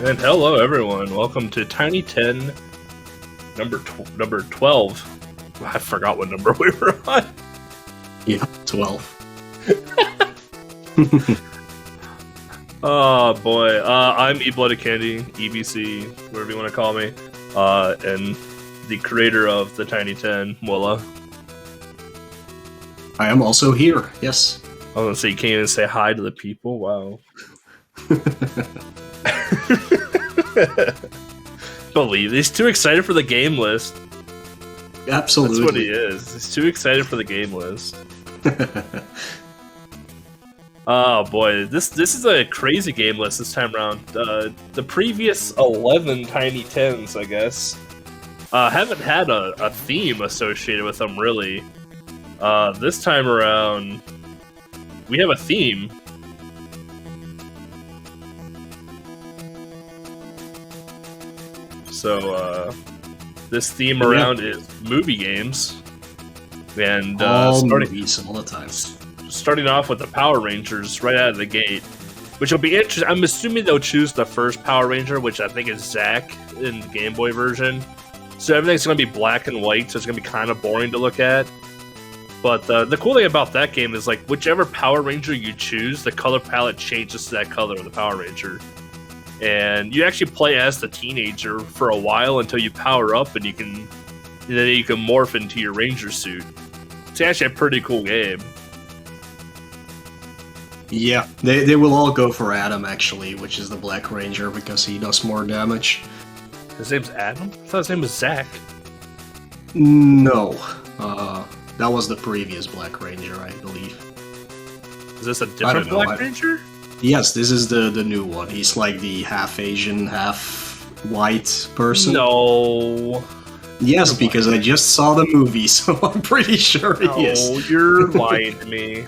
And hello everyone, welcome to Tiny 10 number 12. I forgot what number we were on. Yeah, 12. Oh boy, I'm eBlooded Candy, EBC, whatever you want to call me, and the creator of the Tiny 10, Willa. I am also here, yes. I was gonna say, you can't even say hi to the people, wow. Believe he's too excited for the game list. Absolutely. That's what he is. He's too excited for the game list. Oh boy, this is a crazy game list this time around. The previous 11 Tiny 10s, I guess, haven't had a theme associated with them really. This time around, we have a theme. So, this theme around is movie games, and movies all the time. Starting off with the Power Rangers right out of the gate, which will be interesting. I'm assuming they'll choose the first Power Ranger, which I think is Zack in the Game Boy version. So everything's going to be black and white, so it's going to be kind of boring to look at. But the cool thing about that game is, like, whichever Power Ranger you choose, the color palette changes to that color of the Power Ranger. And you actually play as the teenager for a while until you power up, and then you can morph into your Ranger suit. It's actually a pretty cool game. Yeah, they will all go for Adam, actually, which is the Black Ranger, because he does more damage. His name's Adam? I thought his name was Zack. No, that was the previous Black Ranger, I believe. Is this a different Black Ranger? Yes, this is the new one. He's like the half Asian, half white person. No. Yes, because I just saw the movie, so I'm pretty sure he is. Oh, you're lying to me.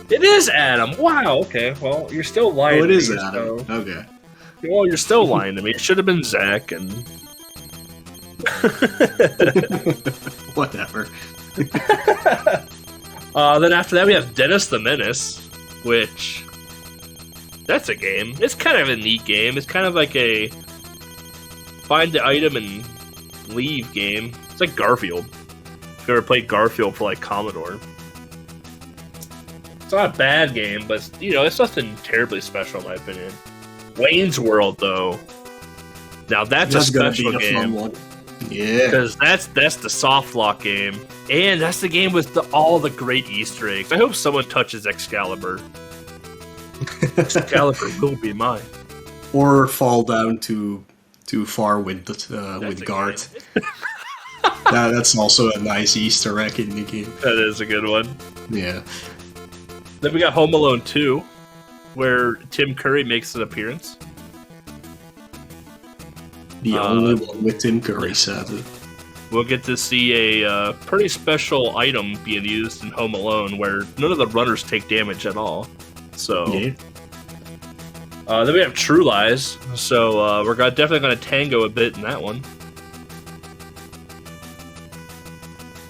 It is Adam. Wow. Okay. Well, you're still lying. Oh, it to is me, Adam. So. Okay. Well, you're still lying to me. It should have been Zack and. Whatever. Then after that, we have Dennis the Menace, which that's a game. It's kind of a neat game. It's kind of like a find the item and leave game. It's like Garfield. If you ever played Garfield for like Commodore. It's not a bad game, but it's nothing terribly special in my opinion. Wayne's World, though. Now that's a special game. Fun one. Yeah, because that's the soft lock game, and that's the game with all the great Easter eggs. I hope someone touches Excalibur. Excalibur will be mine. Or fall down too far with Guard. That's also a nice Easter egg in the game. That is a good one. Yeah. Then we got Home Alone 2, where Tim Curry makes an appearance. The only one with Tim Curry, sadly. We'll get to see a pretty special item being used in Home Alone, where none of the runners take damage at all. So, yeah. Then we have True Lies, so we're definitely going to tango a bit in that one.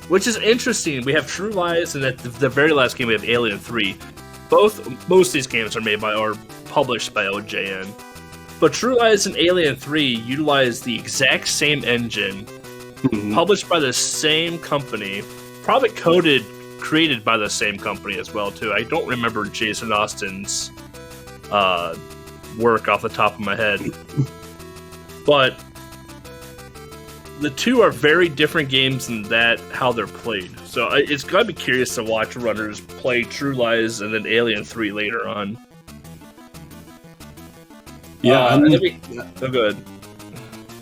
Which is interesting. We have True Lies, and at the very last game we have Alien 3. Most of these games are made by or published by OJN. But True Lies and Alien 3 utilize the exact same engine, published by the same company, probably created by the same company as well, too. I don't remember Jason Austin's work off the top of my head. But the two are very different games in that how they're played. So it's going to be curious to watch runners play True Lies and then Alien 3 later on. Yeah, good.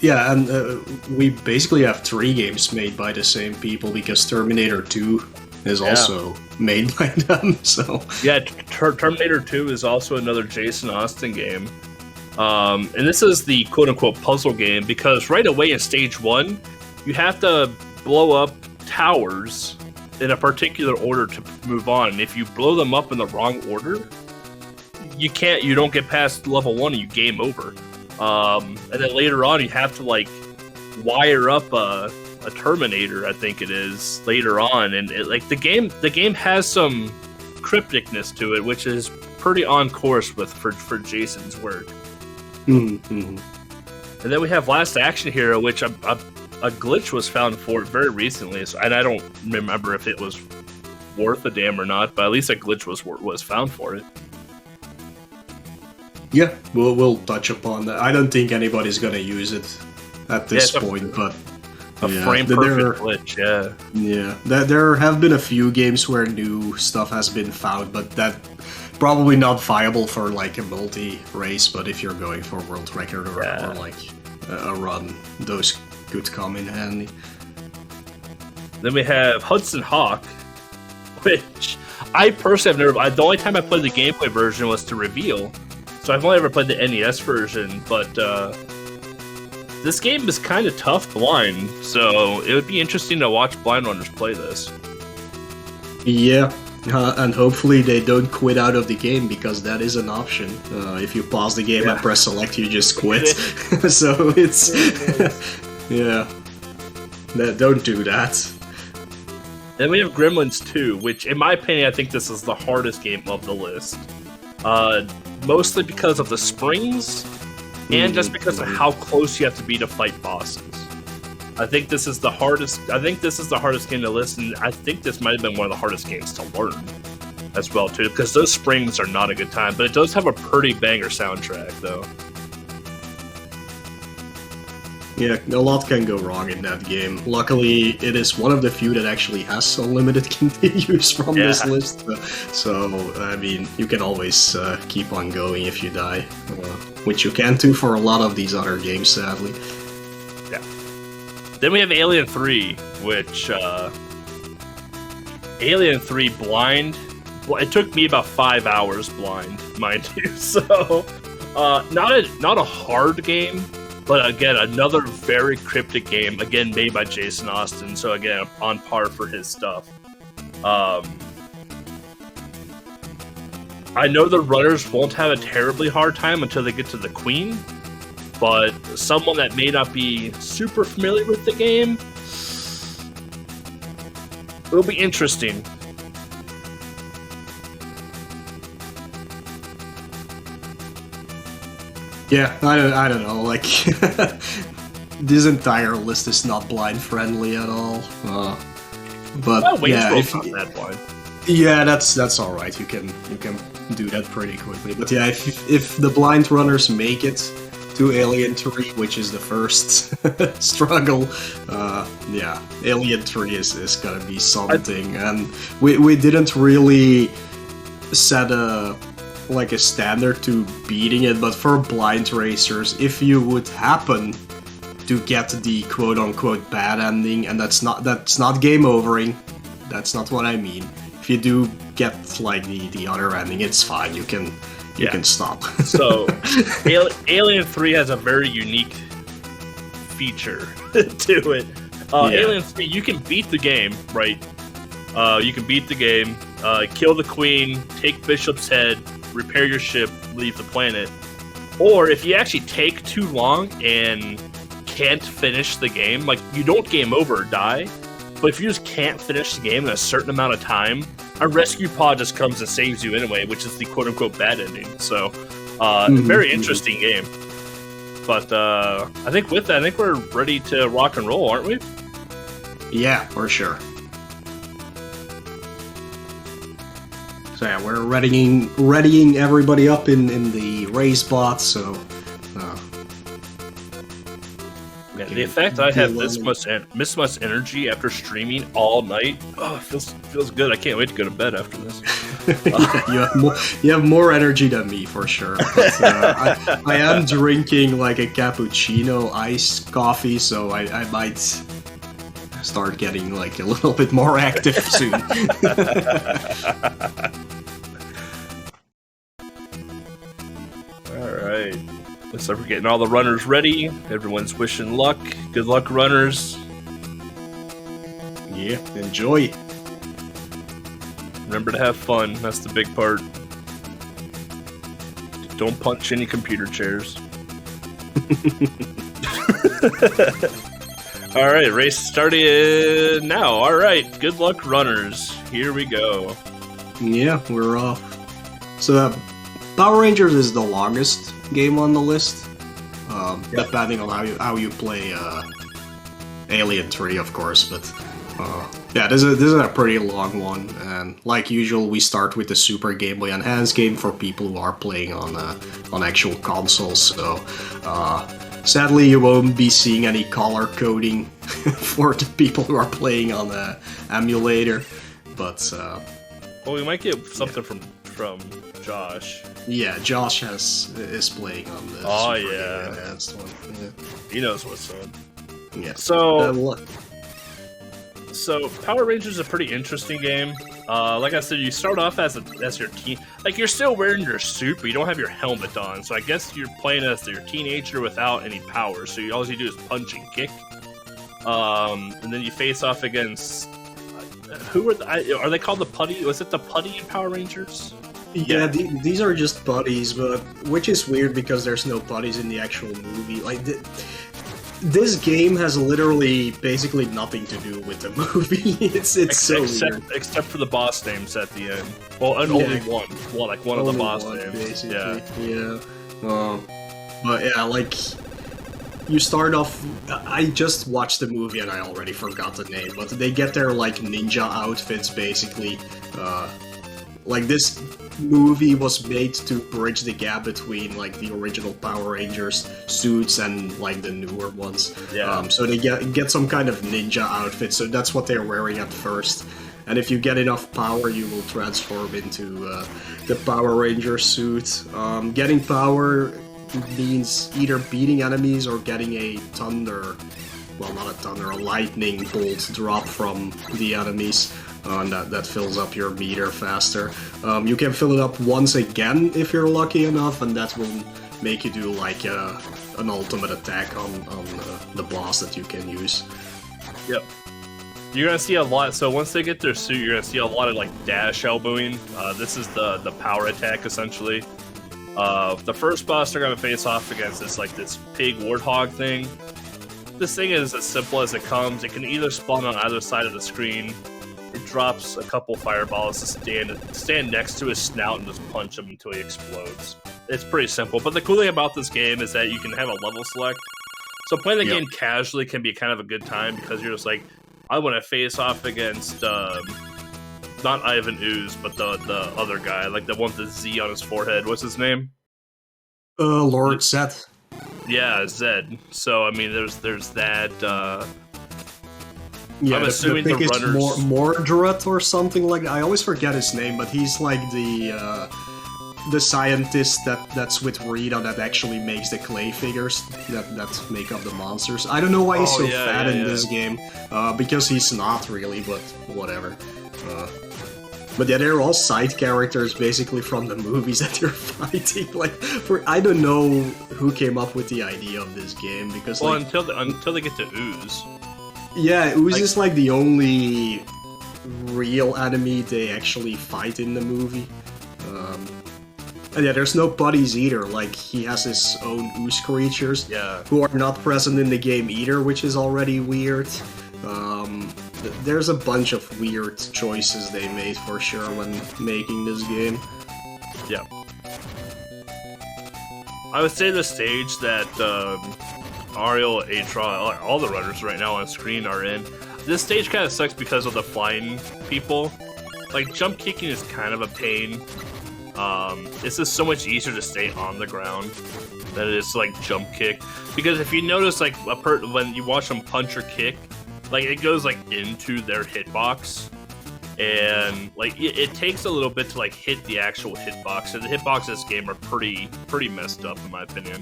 Yeah, and we basically have 3 games made by the same people because Terminator 2 is also made by them. So yeah, Terminator 2 is also another Jason Austin game. And this is the quote-unquote puzzle game because right away in stage 1, you have to blow up towers in a particular order to move on. And if you blow them up in the wrong order, you don't get past level 1 and you game over. And then later on, you have to like wire up a Terminator, I think it is, later on, and the game has some crypticness to it, which is pretty on course for Jason's work. Mm-hmm. And then we have Last Action Hero, which a glitch was found for it very recently, and I don't remember if it was worth a damn or not, but at least a glitch was found for it. Yeah, we'll touch upon that. I don't think anybody's gonna use it at this point, but frame perfect glitch, yeah. Yeah, there have been a few games where new stuff has been found, but that probably not viable for like a multi-race. But if you're going for world record or like a run, those could come in handy. Then we have Hudson Hawk, which I personally have never. The only time I played the Game Boy version was to reveal. So I've only ever played the NES version, but this game is kind of tough blind, so it would be interesting to watch blind runners play this. Yeah, and hopefully they don't quit out of the game, because that is an option. If you pause the game and press select, you just quit. So it's... yeah. Don't do that. Then we have Gremlins 2, which in my opinion, I think this is the hardest game of the list. Mostly because of the springs, and just because of how close you have to be to fight bosses. I think this is the hardest. I think this is the hardest game to listen. I think this might have been one of the hardest games to learn as well too, because those springs are not a good time. But it does have a pretty banger soundtrack, though. Yeah, a lot can go wrong in that game. Luckily, it is one of the few that actually has unlimited continues from this list. So, I mean, you can always keep on going if you die, which you can't do for a lot of these other games, sadly. Yeah. Then we have Alien 3, which... Alien 3 blind... It took me about 5 hours blind, mind you. So, not a hard game. But again, another very cryptic game, again, made by Jason Austin, so again, on par for his stuff. I know the runners won't have a terribly hard time until they get to the Queen, but someone that may not be super familiar with the game, it'll be interesting. Yeah, I don't know, like, this entire list is not blind friendly at all, but yeah, that's alright, you can do that pretty quickly, but yeah, if the blind runners make it to Alien 3, which is the first struggle, yeah, Alien 3 is gonna be something, and we didn't really set a standard to beating it, but for blind racers, if you would happen to get the quote-unquote bad ending, and that's not game overing, that's not what I mean. If you do get like the other ending, it's fine. You can stop. So Alien 3 has a very unique feature to it. Alien 3, you can beat the game, right? You can beat the game, kill the Queen, take Bishop's head, repair your ship, leave the planet. Or if you actually take too long and can't finish the game, like you don't game over or die, but if you just can't finish the game in a certain amount of time, a rescue pod just comes and saves you anyway, which is the quote-unquote bad ending. So, very interesting game. But I think with that, I think we're ready to rock and roll, aren't we? Yeah, for sure. So yeah, we're readying everybody up in the race bot, so... Man, the fact I have this much energy after streaming all night, it feels good. I can't wait to go to bed after this. You have more energy than me for sure. But, I am drinking like a cappuccino iced coffee, so I might start getting like a little bit more active soon. All right. Looks like we're getting all the runners ready. Everyone's wishing luck. Good luck, runners. Yeah, enjoy. Remember to have fun. That's the big part. Don't punch any computer chairs. All right, race started now. All right, good luck, runners. Here we go. Yeah, we're off. So, Power Rangers is the longest game on the list, depending on how you play Alien 3, of course. But yeah, this is a pretty long one, and like usual, we start with the Super Game Boy Enhanced game for people who are playing on actual consoles. So sadly, you won't be seeing any color coding for the people who are playing on the emulator. But well, we might get something from Josh. Yeah, Josh is playing on the Super Game Enhanced one. Yeah. He knows what's up. Yeah. So Power Rangers is a pretty interesting game. Like I said, you start off as your teen, like you're still wearing your suit, but you don't have your helmet on. So I guess you're playing as your teenager without any power. So all you do is punch and kick. And then you face off against who are they called the Putty? Was it the Putty Power Rangers? Yeah, these are just buddies, but which is weird because there's no buddies in the actual movie. Like, this game has literally basically nothing to do with the movie. It's so weird. Except for the boss names at the end. Well, and only one. Well, like one of the boss names. Basically. Yeah. But yeah, like, you start off... I just watched the movie and I already forgot the name, but they get their, like, ninja outfits, basically. Like, this movie was made to bridge the gap between, like, the original Power Rangers suits and, like, the newer ones. Yeah. So they get some kind of ninja outfit, so that's what they're wearing at first. And if you get enough power, you will transform into the Power Ranger suit. Getting power means either beating enemies or getting a thunder... Well, not a thunder, a lightning bolt drop from the enemies. And that fills up your meter faster. You can fill it up once again if you're lucky enough, and that will make you do like an ultimate attack on the boss that you can use. Yep. You're gonna see a lot. So once they get their suit, you're gonna see a lot of like dash elbowing. This is the power attack essentially. The first boss they're gonna face off against is like this pig warthog thing. This thing is as simple as it comes. It can either spawn on either side of the screen. It drops a couple fireballs to stand next to his snout and just punch him until he explodes. It's pretty simple, but the cool thing about this game is that you can have a level select. So playing the game casually can be kind of a good time because you're just like, I want to face off against, not Ivan Ooze, but the other guy, like the one with the Z on his forehead. What's his name? Lord Seth. Yeah, Zed. So, I mean, there's that, Yeah, I'm assuming the runners... it's Mordred or something like that. I always forget his name, but he's like the scientist that's with Rita that actually makes the clay figures that make up the monsters. I don't know why he's so fat in this game, because he's not really, but whatever. But yeah, they're all side characters basically from the movies that you're fighting. Like, I don't know who came up with the idea of this game because until they get to Ooze. Yeah, Ooze is like the only real enemy they actually fight in the movie. And yeah, there's no buddies either. Like, he has his own ooze creatures Yeah. who are not present in the game either, which is already weird. There's a bunch of weird choices they made for sure when making this game. Yeah. I would say the stage that Ariel, Atron, all the runners right now on screen are in. This stage kind of sucks because of the flying people. Like, jump kicking is kind of a pain. It's just so much easier to stay on the ground than it is to, like, jump kick. Because if you notice, like, when you watch them punch or kick, like, it goes, like, into their hitbox. And, like, it takes a little bit to, like, hit the actual hitbox. And the hitbox in this game are pretty messed up, in my opinion.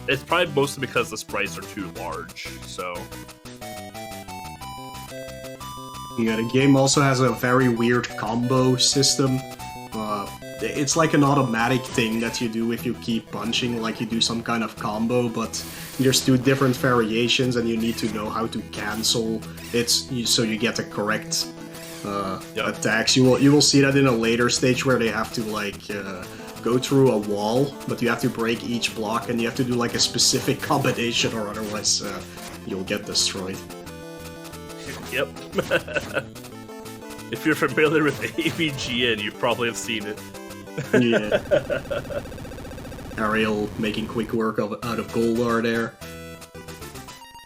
It's probably mostly because the sprites are too large, so... Yeah, the game also has a very weird combo system. It's like an automatic thing that you do if you keep punching, like you do some kind of combo, but there's two different variations and you need to know how to cancel it so you get the correct attacks. You will see that in a later stage where they have to like go through a wall, but you have to break each block and you have to do like a specific combination or otherwise you'll get destroyed. Yep. If you're familiar with AVGN, you probably have seen it. Yeah. Ariel making quick work out of Goldar there.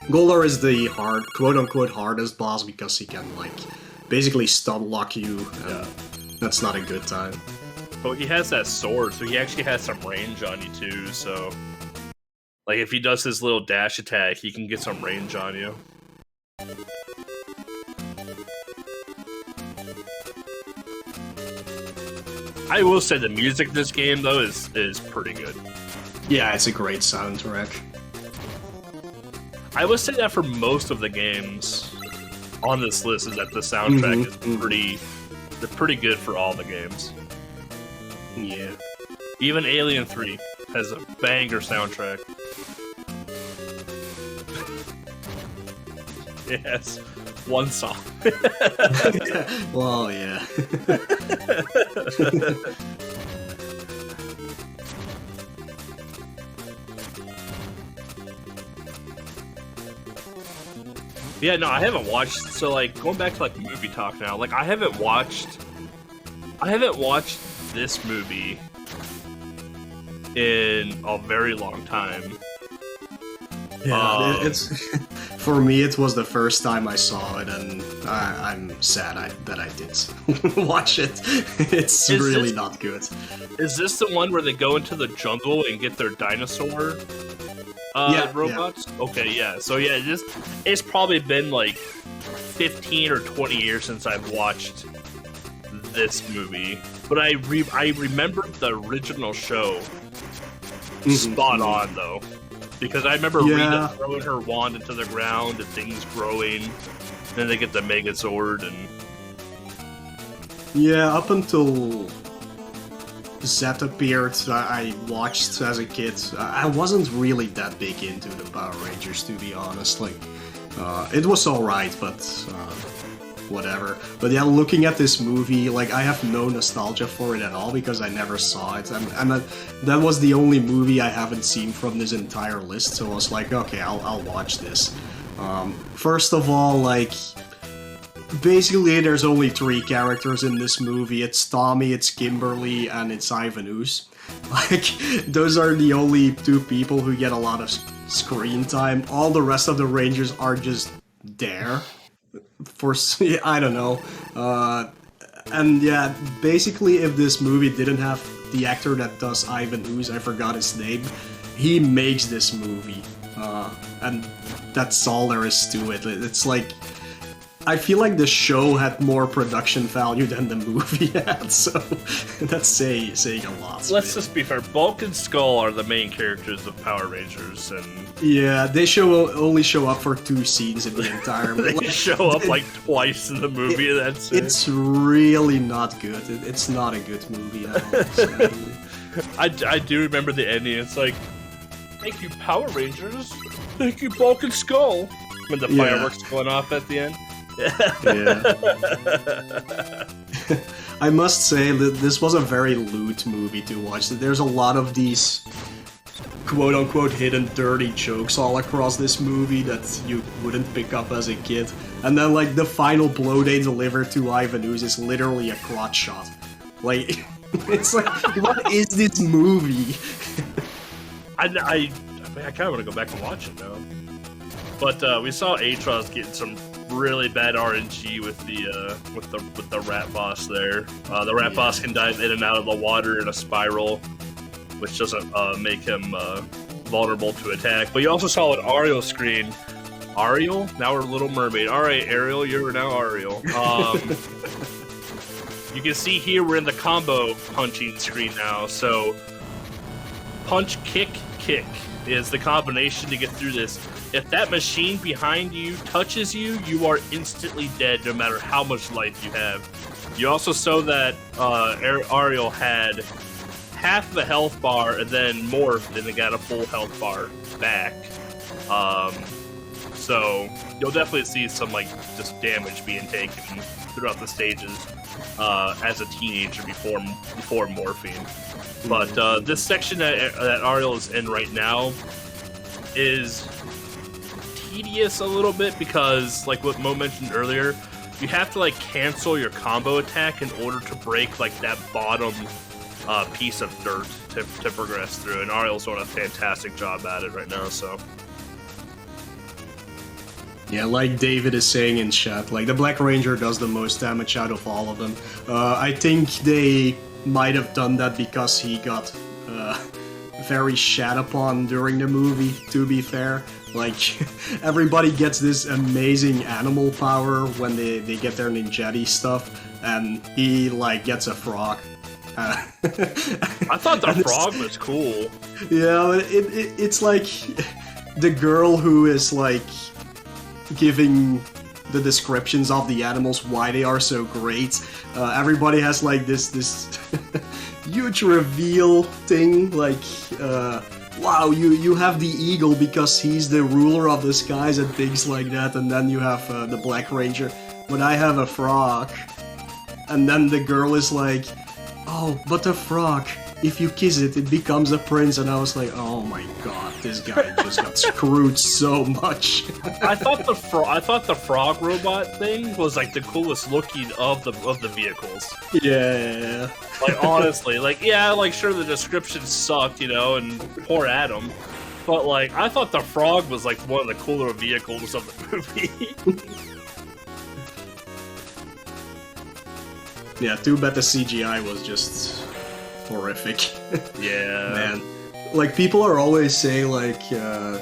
Goldar is the quote-unquote hardest boss because he can, like, basically stun lock you, and that's not a good time. But he has that sword, so he actually has some range on you too, so... Like, if he does his little dash attack, he can get some range on you. I will say the music in this game, though, is pretty good. Yeah, it's a great soundtrack. I would say that for most of the games on this list is that the soundtrack is pretty good for all the games. Yeah. Even Alien 3 has a banger soundtrack. Yes, one song. Well, yeah. Yeah, no, I haven't watched, so, like, going back to, like, movie talk now, like, I haven't watched this movie in a very long time. Yeah, it's for me. It was the first time I saw it, and I'm sad that I did watch it. It's really not good. Is this the one where they go into the jungle and get their dinosaur robots? Yeah. Okay, yeah. So yeah, it's probably been like 15 or 20 years since I've watched this movie, but I remember the original show spot on though. Because I remember Rita throwing her wand into the ground and things growing. Then they get the Megazord and... Yeah, up until Zet appeared, I watched as a kid. I wasn't really that big into the Power Rangers, to be honest. Like, it was alright, but whatever. But yeah, looking at this movie, like, I have no nostalgia for it at all because I never saw it. And that was the only movie I haven't seen from this entire list, so I was like, okay, I'll watch this. First of all, like, basically there's only 3 characters in this movie. It's Tommy, it's Kimberly, and it's Ivan Ooze. Like, those are the only 2 people who get a lot of screen time. All the rest of the Rangers are just there. I don't know. And yeah, basically if this movie didn't have the actor that does Ivan Ooze, I forgot his name, he makes this movie. And that's all there is to it. It's like, I feel like the show had more production value than the movie had, so that's saying a lot. Let's just be fair, Bulk and Skull are the main characters of Power Rangers, and... Yeah, they only show up for 2 scenes in the entire movie. They show up like twice in the movie, and that's it. It's really not good. It's not a good movie at all. I do remember the ending, it's like, thank you, Power Rangers, thank you, Bulk and Skull, when the fireworks going off at the end. Yeah. I must say that this was a very lewd movie to watch. There's a lot of these quote-unquote hidden dirty jokes all across this movie that you wouldn't pick up as a kid. And then, like, the final blow they deliver to Ivan Ooze is literally a crotch shot. Like, it's like, what is this movie? I kind of want to go back and watch it now. But we saw Atros getting some really bad RNG with the rat boss there. The rat boss can dive in and out of the water in a spiral, which doesn't make him vulnerable to attack. But you also saw an Ariel screen. Ariel? Now we're Little Mermaid. Alright, Ariel, you're now Ariel. You can see here we're in the combo punching screen now. So, punch, kick, kick is the combination to get through this. If that machine behind you touches you, you are instantly dead no matter how much life you have. You also saw that Ariel had half the health bar and then morphed and then got a full health bar back. So you'll definitely see some like just damage being taken throughout the stages as a teenager before morphing. But this section that Ariel is in right now is tedious a little bit because, like what Mo mentioned earlier, you have to like cancel your combo attack in order to break like that bottom piece of dirt to progress through, and Ariel's doing a fantastic job at it right now. So yeah, like David is saying in chat, like the Black Ranger does the most damage out of all of them. I think they might have done that because he got very shat upon during the movie, to be fair. Like, everybody gets this amazing animal power when they get their ninjetti stuff, and he, like, gets a frog. I thought the frog was cool. Yeah, it's like the girl who is, like, giving the descriptions of the animals, why they are so great. Everybody has, like, this huge reveal thing, like, wow, you have the eagle because he's the ruler of the skies and things like that, and then you have the Black Ranger, but I have a frog. And then the girl is like, oh, but the frog, if you kiss it, it becomes a prince, and I was like, oh my god, this guy just got screwed so much. I thought the frog robot thing was like the coolest looking of the vehicles. Yeah. Like honestly, like yeah, like sure the description sucked, you know, and poor Adam. But like I thought the frog was like one of the cooler vehicles of the movie. Yeah, too bad the CGI was just horrific. Yeah. Man. Like, people are always saying, like, a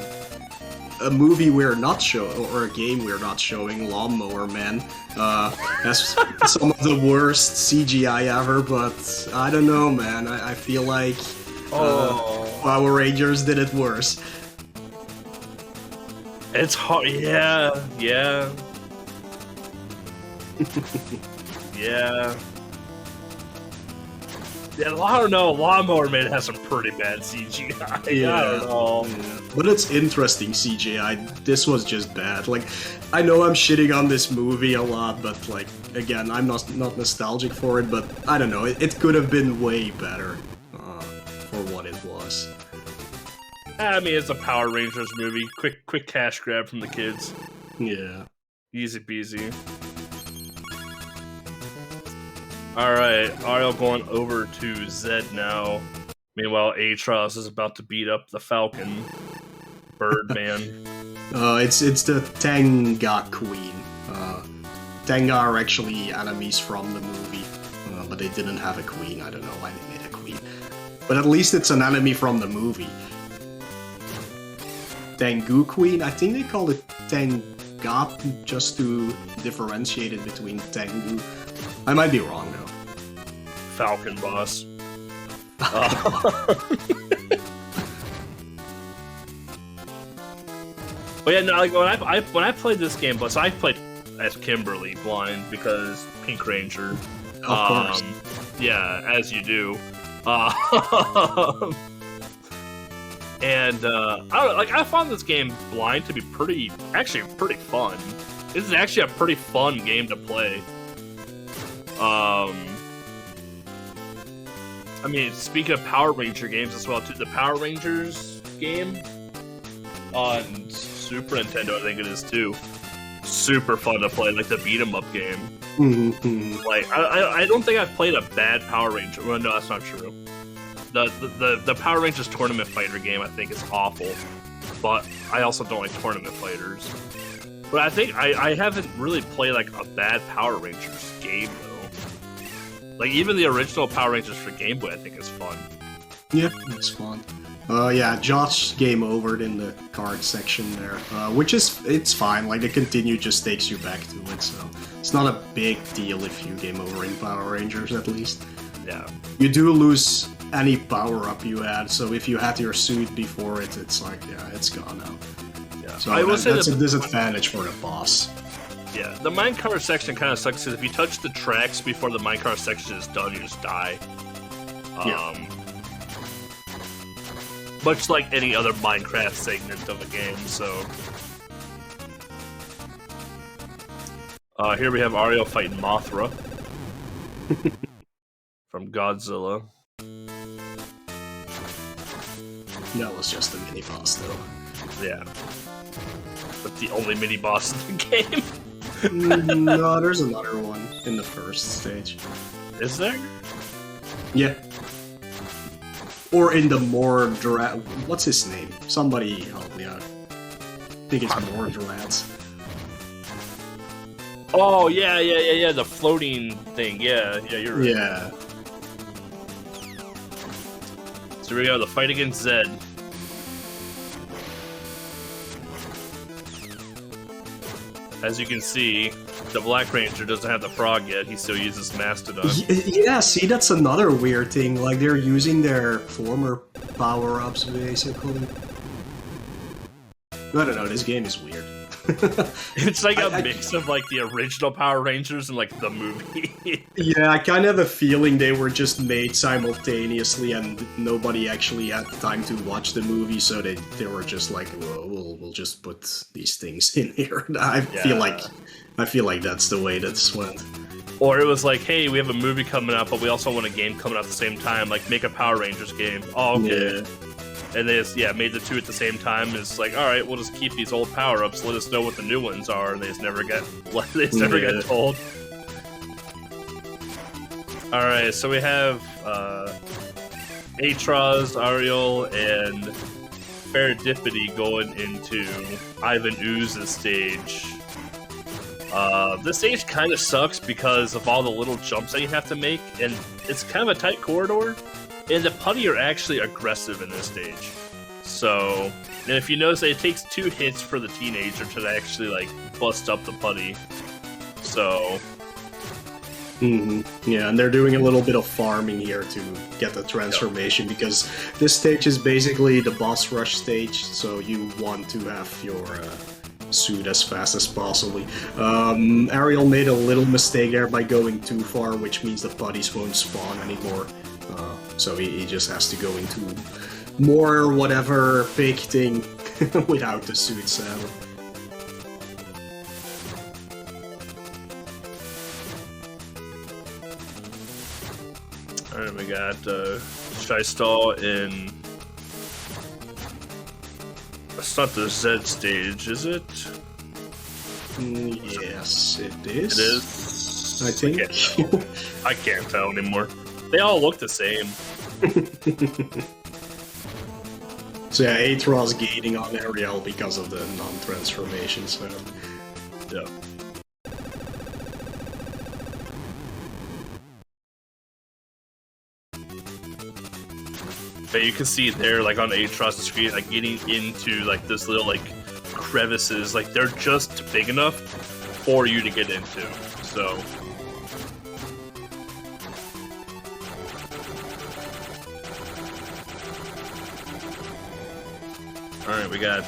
movie we're not showing, or a game we're not showing, Lawnmower Man, has some of the worst CGI ever, but I don't know, man. I feel like Power Rangers did it worse. It's hard, yeah. Yeah. Yeah, I don't know. Lawnmower Man has some pretty bad CGI. Yeah, I don't know. Yeah. But it's interesting CGI. This was just bad. Like, I know I'm shitting on this movie a lot, but like, again, I'm not nostalgic for it. But I don't know. It could have been way better for what it was. I mean, it's a Power Rangers movie. Quick cash grab from the kids. Yeah. Easy peasy. Alright, Ariel going over to Zed now. Meanwhile, Atros is about to beat up the Falcon. Birdman. It's the Tenga Queen. Tenga are actually enemies from the movie, but they didn't have a queen. I don't know why they made a queen. But at least it's an enemy from the movie. Tengu Queen? I think they called it Tenga just to differentiate it between Tengu. I might be wrong though. Falcon boss. But yeah, no, like when I played this game, so I played as Kimberly blind because Pink Ranger. Of course. Yeah, as you do. And I found this game blind to be pretty fun. This is actually a pretty fun game to play. I mean, speaking of Power Ranger games as well, too, the Power Rangers game on Super Nintendo, I think it is too. Super fun to play, like the beat 'em up game. Like, I don't think I've played a bad Power Ranger. Well, no, that's not true. The Power Rangers tournament fighter game, I think, is awful. But I also don't like tournament fighters. But I think I haven't really played like a bad Power Rangers game though. Like even the original Power Rangers for Game Boy, I think is fun. Yeah, it's fun. Yeah, Josh game overed in the card section there, which is, it's fine. Like the continue just takes you back to it, so it's not a big deal if you game over in Power Rangers at least. Yeah. You do lose any power up you had, so if you had your suit before it, it's like, yeah, it's gone now. Yeah. So I will say that's a disadvantage for the boss. Yeah, the minecart section kind of sucks because if you touch the tracks before the minecart section is done, you just die. Much like any other Minecraft segment of a game, so... here we have Ariel fighting Mothra. From Godzilla. That was just a mini-boss, though. Yeah. But the only mini-boss in the game. No, there's another one in the first stage. Is there? Yeah. Or in the more what's his name? Somebody help me out. I think it's more Drats. Oh, yeah, the floating thing. Yeah, you're right. Yeah. So here we go, the fight against Zed. As you can see, the Black Ranger doesn't have the frog yet. He still uses Mastodon. Yeah, see, that's another weird thing. Like, they're using their former power-ups, basically. I don't know, this game is weird. It's like a mix of, like, the original Power Rangers and, like, the movie. Yeah, I kind of have a feeling they were just made simultaneously and nobody actually had time to watch the movie, so they were just like, well, we'll just put these things in here. I feel like that's the way that's went. Or it was like, hey, we have a movie coming out, but we also want a game coming out at the same time, like, make a Power Rangers game. Oh, okay. Yeah. And they just, made the two at the same time. It's like, all right, we'll just keep these old power-ups. Let us know what the new ones are. And they just never get told. All right, so we have Atros, Ariel, and Serendipity going into Ivan Ooze's stage. This stage kind of sucks because of all the little jumps that you have to make, and it's kind of a tight corridor. And the putty are actually aggressive in this stage. So, and if you notice, it takes 2 hits for the teenager to actually, like, bust up the putty. So... Yeah, and they're doing a little bit of farming here to get the transformation, because this stage is basically the boss rush stage, so you want to have your suit as fast as possible. Ariel made a little mistake there by going too far, which means the putties won't spawn anymore. So he just has to go into more or whatever big thing without the suit saddle. Alright, we got Shystal in... That's not the Z stage, is it? Yes, it is. It is? I think. I can't tell anymore. They all look the same. So yeah, Atros gaining on Ariel because of the non-transformation, so... Yeah. But you can see there, like on Atros' screen, like getting into like this little like crevices, like they're just big enough for you to get into. So... Alright, we got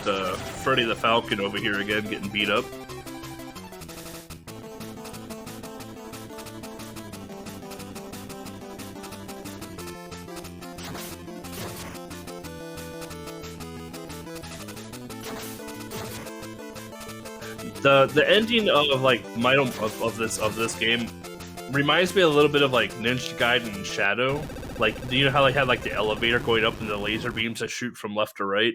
Freddy the Falcon over here again, getting beat up. The ending of like of this game reminds me a little bit of like Ninja Gaiden Shadow, Like, do you know how they had like the elevator going up and the laser beams that shoot from left to right?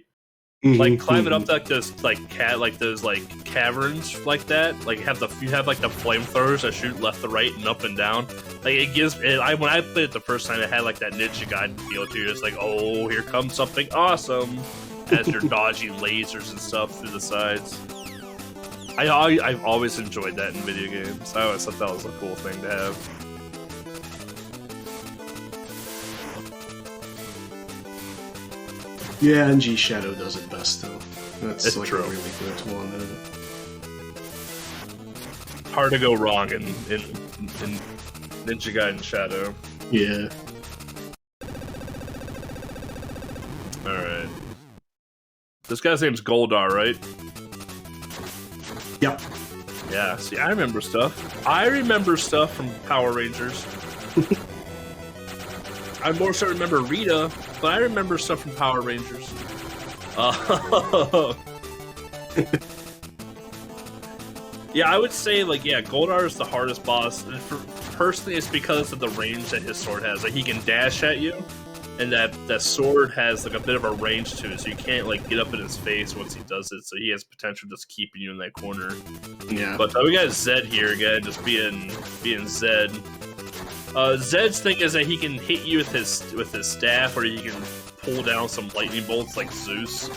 Like climbing up like those like caverns like that. Like you have the flamethrowers that shoot left to right and up and down. Like it gives it. When I played it the first time, it had like that Ninja Gaiden feel to it. It's like, oh, here comes something awesome as you're dodging lasers and stuff through the sides. I've always enjoyed that in video games. I always thought that was a cool thing to have. Yeah, and G Shadow does it best though. That's it's like true. a really good one. Hard to go wrong in Ninja Gaiden Shadow. Yeah. Alright. This guy's name's Goldar, right? Yep. Yeah, see, I remember stuff. I remember stuff from Power Rangers. I more so remember Rita, but I remember stuff from Power Rangers. Yeah, I would say, like, yeah, Goldar is the hardest boss. And personally, it's because of the range that his sword has. Like, he can dash at you, and that sword has, like, a bit of a range to it, so you can't, like, get up in his face once he does it, so he has potential just keeping you in that corner. Yeah. But we got Zed here again, just being Zed. Zed's thing is that he can hit you with his staff, or he can pull down some lightning bolts like Zeus.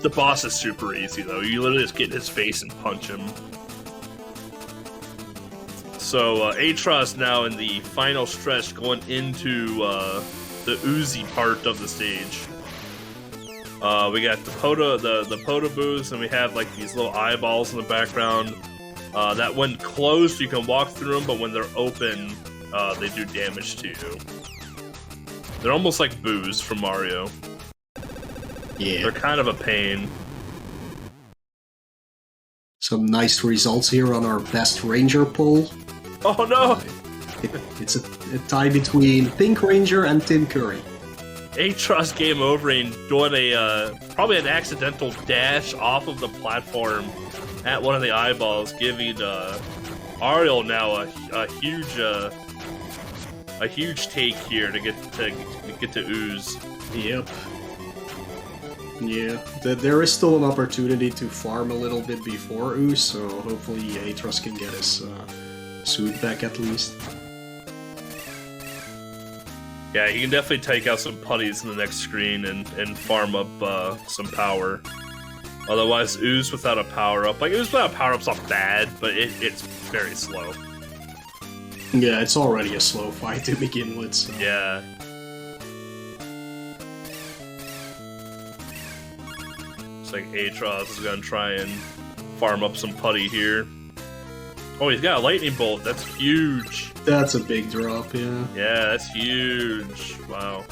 The boss is super easy though. You literally just get in his face and punch him. So Atros now in the final stretch, going into the Uzi part of the stage. We got the Poto booths, and we have like these little eyeballs in the background. That when closed, you can walk through them, but when they're open, they do damage to you. They're almost like boos from Mario. Yeah. They're kind of a pain. Some nice results here on our best Ranger poll. Oh no! It's a tie between Pink Ranger and Tim Curry. Atros game over and doing a probably an accidental dash off of the platform at one of the eyeballs, giving Ariel now a huge take here to get to Ooze. Yep. Yeah, there is still an opportunity to farm a little bit before Ooze, so hopefully Atros can get his suit back at least. Yeah, you can definitely take out some putties in the next screen and farm up some power. Otherwise, Ooze without a power-up... Like, Ooze without a power-up's not bad, but it's very slow. Yeah, it's already a slow fight to begin with, so... Yeah. It's like Atros is gonna try and farm up some putty here. Oh, he's got a lightning bolt. That's huge. That's a big drop, yeah. Yeah, that's huge. Wow.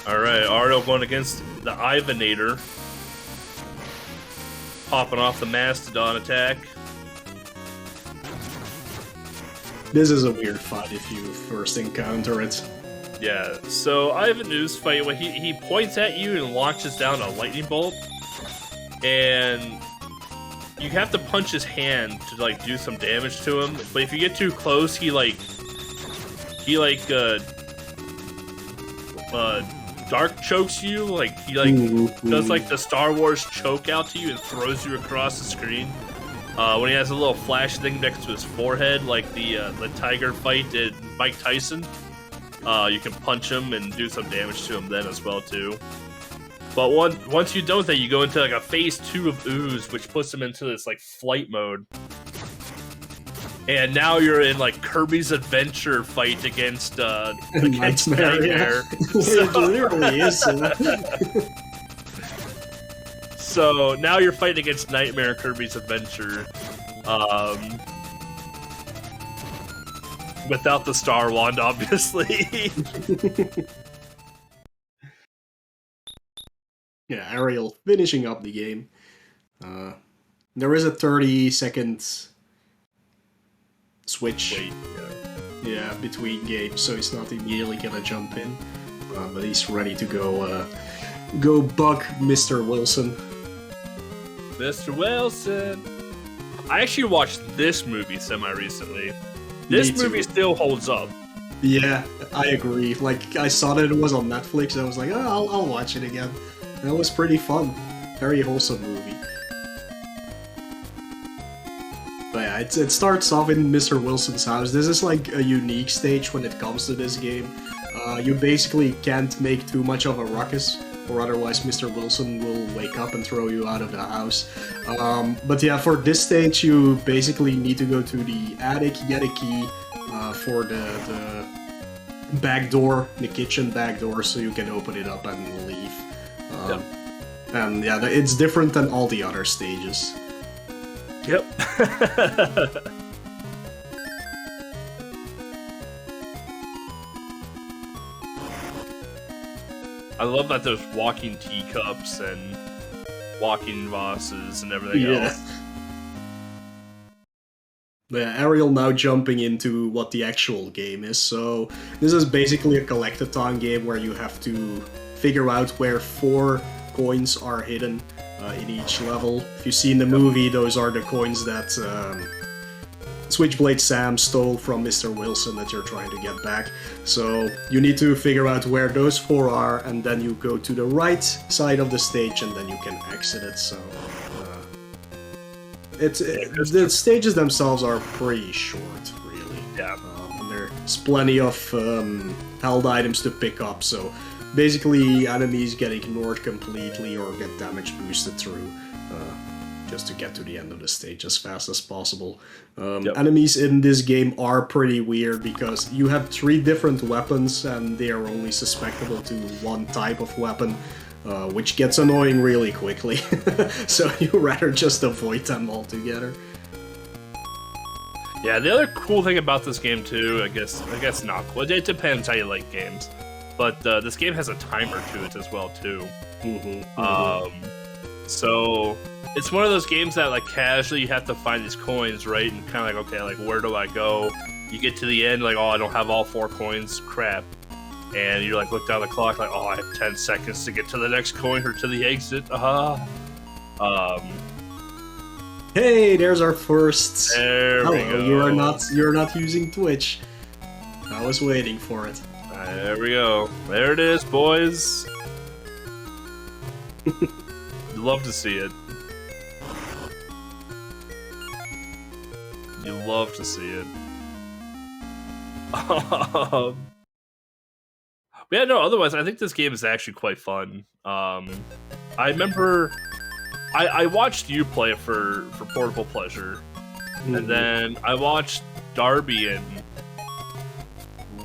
Alright, Ariel going against the Ivanator. Popping off the Mastodon attack. This is a weird fight if you first encounter it. Yeah, so Ivanu's fight, when he points at you and launches down a lightning bolt, and you have to punch his hand to like do some damage to him. But if you get too close, he dark chokes you. Like he does like the Star Wars choke out to you and throws you across the screen. When he has a little flash thing next to his forehead, like the Tiger fight in Mike Tyson, you can punch him and do some damage to him then as well too. But once you don't, that you go into like a phase 2 of Ooze, which puts him into this like flight mode. And now you're in like Kirby's Adventure fight against Nightmare. Yeah. It literally is. So now you're fighting against Nightmare Kirby's Adventure. Without the Star Wand, obviously. Yeah, Ariel finishing up the game. There is a 30-second switch. Wait, yeah, between games, so he's not immediately gonna jump in. But he's ready to go bug Mr. Wilson. Mr. Wilson. I actually watched this movie semi-recently. This movie still holds up. Yeah, I agree. Like, I saw that it was on Netflix, and I was like, oh, I'll watch it again. That was pretty fun. Very wholesome movie. But yeah, it starts off in Mr. Wilson's house. This is like a unique stage when it comes to this game. You basically can't make too much of a ruckus, or otherwise Mr. Wilson will wake up and throw you out of the house. But yeah, for this stage you basically need to go to the attic, get a key for the back door, the kitchen back door, so you can open it up and leave. And yeah, it's different than all the other stages. Yep. I love that there's walking teacups and walking vases and everything else. Yeah, Ariel now jumping into what the actual game is. So this is basically a collect-a-thon game where you have to figure out where 4 coins are hidden in each level. If you see in the movie, those are the coins that Switchblade Sam stole from Mr. Wilson that you're trying to get back. So you need to figure out where those 4 are, and then you go to the right side of the stage, and then you can exit it. So the stages themselves are pretty short, really. Yeah. And there's plenty of held items to pick up, so basically enemies get ignored completely or get damage boosted through just to get to the end of the stage as fast as possible. Enemies in this game are pretty weird because you have 3 different weapons and they are only susceptible to one type of weapon. Which gets annoying really quickly, so you rather just avoid them altogether. Yeah, the other cool thing about this game too, I guess not cool. It depends how you like games, but this game has a timer to it as well too. So it's one of those games that like casually you have to find these coins, right? And kind of like, okay, like where do I go? You get to the end, like, oh, I don't have all 4 coins. Crap. And you like look down the clock, like, oh, I have 10 seconds to get to the next coin or to the exit. Hey, there's our first. There we go. You're not using Twitch. I was waiting for it. There we go. There it is, boys. You love to see it. You love to see it. Yeah, no, otherwise, I think this game is actually quite fun. I remember I watched you play it for portable pleasure, and then I watched Darby and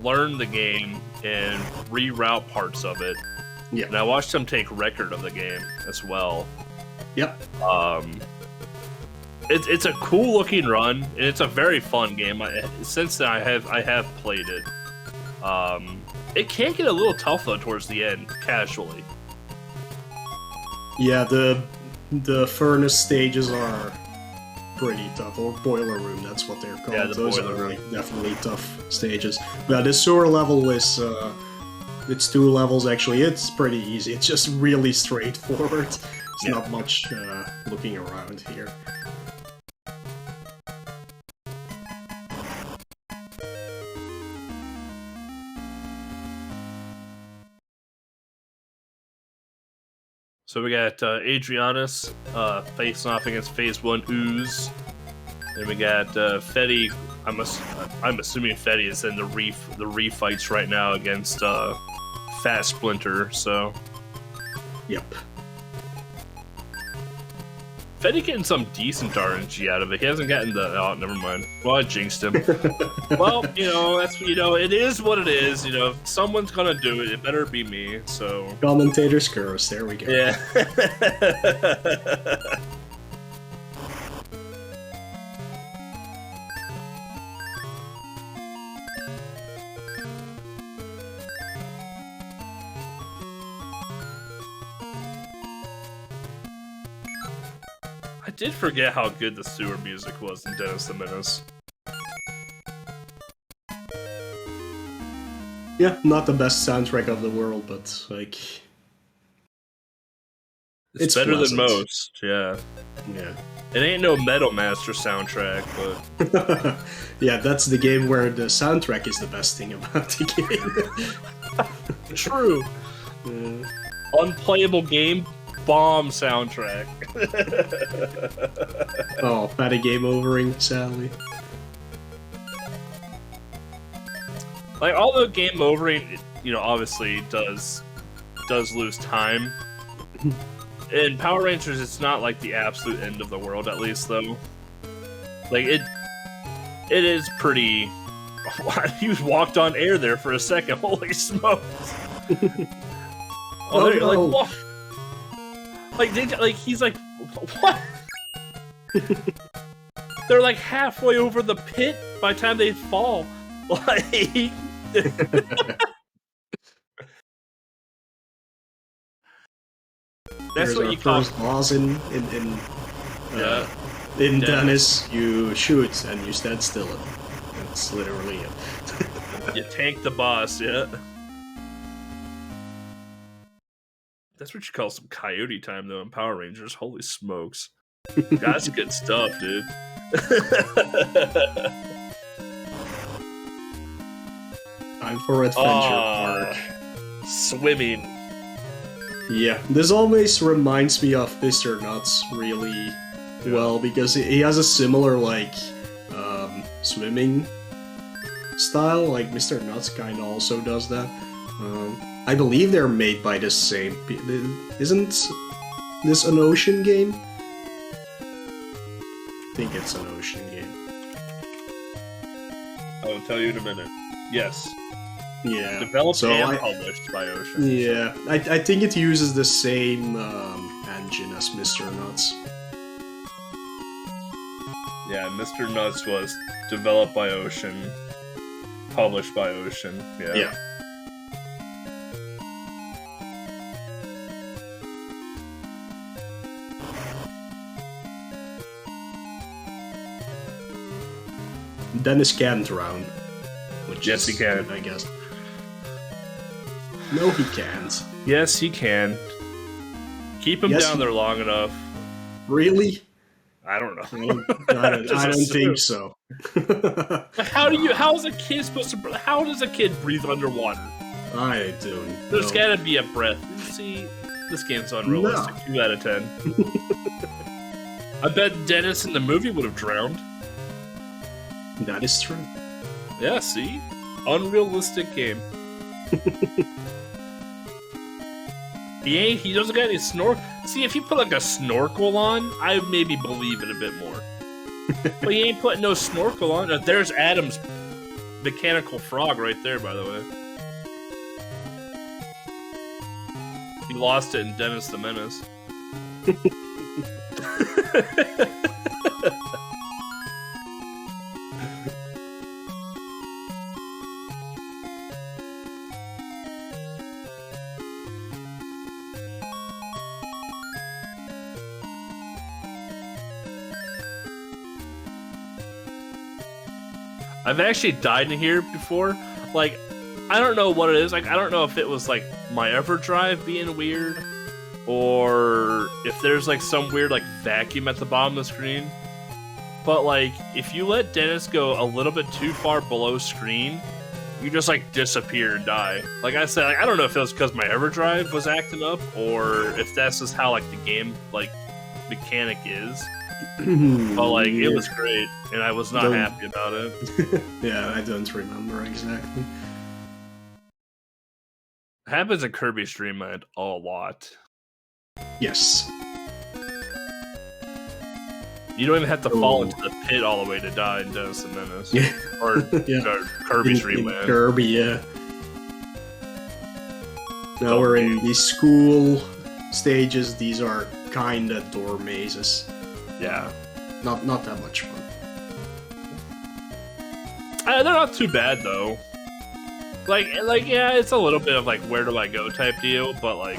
learn the game and reroute parts of it. Yeah. And I watched him take record of the game as well. Yep. It's a cool looking run, and it's a very fun game. Since then, I have played it. It can get a little tough though towards the end, casually. Yeah, the furnace stages are pretty tough, or boiler room, that's what they're called. Yeah, those are like definitely tough stages. But the sewer level is it's 2 levels actually. It's pretty easy. It's just really straightforward. It's not much looking around here. So we got Adrianus facing off against Phase 1 Ooze. And we got Fetty. I'm assuming Fetty is in the refights right now against Fat Splinter. So, yep. Fetty getting some decent RNG out of it. He hasn't gotten the. Oh, never mind. Well, I jinxed him. Well, it is what it is. If someone's gonna do it, it better be me. So. Commentator's curse. There we go. Yeah. I did forget how good the sewer music was in Dennis the Menace. Yeah, not the best soundtrack of the world, but like it's better pleasant than most. Yeah. Yeah. It ain't no Metal Master soundtrack, but yeah, that's the game where the soundtrack is the best thing about the game. True. Unplayable game, bomb soundtrack. Oh, had a game overing, Sally. Like, although game overing, you know, obviously does lose time. In Power Rangers, it's not like the absolute end of the world, at least, though. Like, it is pretty... You walked on air there for a second, holy smokes! Oh, no. Like, what? Like, he's like, what? They're like halfway over the pit by the time they fall. Like... That's There's what our you call first boss in Dennis. You shoot and you stand still. That's literally it. You tank the boss, yeah. That's what you call some coyote time, though, in Power Rangers. Holy smokes. That's good stuff, dude. Time for adventure park. Swimming. Yeah, this always reminds me of Mr. Nuts really well, because he has a similar, like, swimming style. Like, Mr. Nuts kind of also does that. I believe they're made by the same... Isn't this an Ocean game? I think it's an Ocean game. I'll tell you in a minute. Yes. Yeah. Developed and published by Ocean. Yeah, I think it uses the same engine as Mr. Nuts. Yeah, Mr. Nuts was developed by Ocean, published by Ocean. Yeah. Dennis can drown. Which yes, he can. Good, I guess. No, he can't. Yes, he can. Keep him down there long enough. Really? I don't know. I don't think so. How is a kid supposed to? How does a kid breathe underwater? I don't. There's gotta be a breath. See, this game's unrealistic. No. 2 out of 10. I bet Dennis in the movie would have drowned. That is true. Yeah, see? Unrealistic game. He doesn't got any snorkel. See, if you put like a snorkel on, I would maybe believe it a bit more. But he ain't putting no snorkel on. There's Adam's mechanical frog right there, by the way. He lost it in Dennis the Menace. I've actually died in here before. Like, I don't know what it is. Like, I don't know if it was like my EverDrive being weird, or if there's like some weird like vacuum at the bottom of the screen. But like, if you let Dennis go a little bit too far below screen, you just like disappear and die. Like I said, like, I don't know if it was because my EverDrive was acting up, or if that's just how like the game like mechanic is. But like, it was great, and I was not happy about it. Yeah, I don't remember exactly. It happens in Kirby's Dream Land a lot. Yes. You don't even have to fall into the pit all the way to die in Dennis the Menace. Or Kirby's Dream Land. Kirby, yeah. Now we're in these school stages. These are kinda door mazes. Yeah. Not that much fun. They're not too bad, though. Like, yeah, it's a little bit of, like, where do I go type deal, but, like,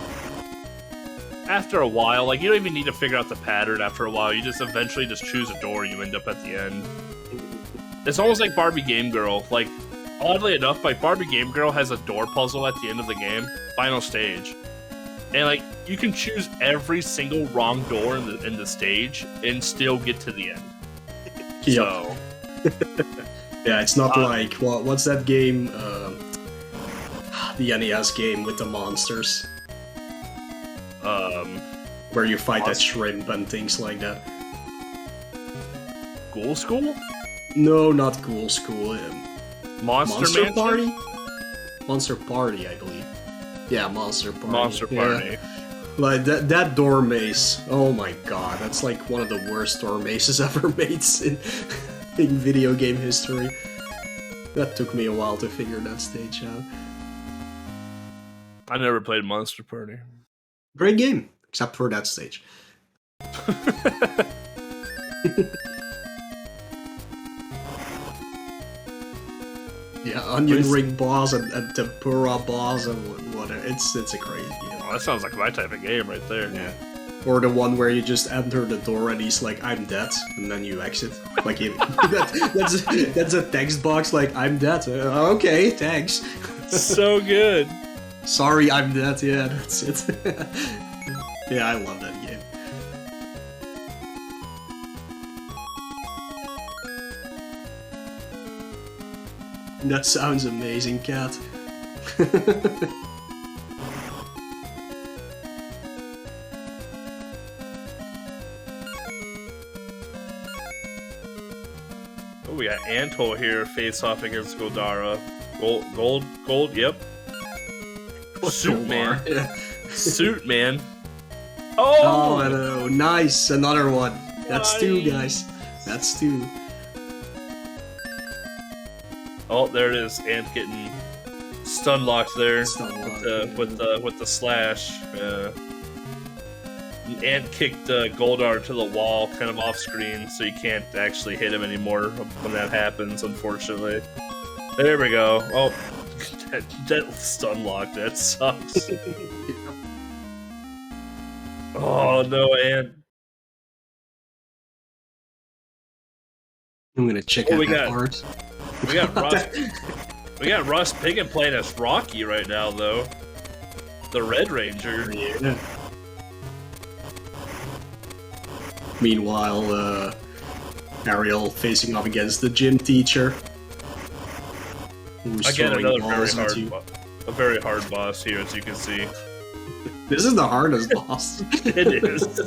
after a while, like, you don't even need to figure out the pattern after a while. You just eventually just choose a door, you end up at the end. It's almost like Barbie Game Girl. Like, oddly enough, like, Barbie Game Girl has a door puzzle at the end of the game. Final stage. And, like, you can choose every single wrong door in the stage and still get to the end. Yep. So, yeah, it's not like what's that game? The NES game with the monsters. Where you fight that shrimp and things like that. Ghoul School? No, not Ghoul School. Monster Mansion? Party? Monster Party, I believe. Yeah, Monster Party. Monster Party. Yeah. Like, that door maze, oh my god, that's like one of the worst door mazes ever made in video game history. That took me a while to figure that stage out. I never played Monster Party. Great game, except for that stage. Yeah, onion ring boss and tempura boss and whatever. It's a crazy game. Oh, that sounds like my type of game right there. Yeah. Or the one where you just enter the door and he's like, "I'm dead," and then you exit. Like that's a text box like, "I'm dead." Okay, thanks. So good. Sorry, I'm dead. Yeah, that's it. Yeah, I love that game. That sounds amazing, Cat. Oh, we got Antol here face off against Goldara. Gold, yep. Suit man. Yeah. Suit man. Oh, no, nice, another one. That's two, guys. That's two. Oh, there it is. Ant getting stun locked there with the slash. Ant kicked Goldar to the wall, kind of off screen, so you can't actually hit him anymore when that happens. Unfortunately, there we go. Oh, that stun lock, that sucks. Oh no, Ant. I'm gonna check out that art. We got Russ. We got Russ Piggin playing as Rocky right now, though. The Red Ranger. Yeah. Meanwhile, Ariel facing off against the gym teacher. Again, another very hard boss here, as you can see. This is the hardest boss. It is.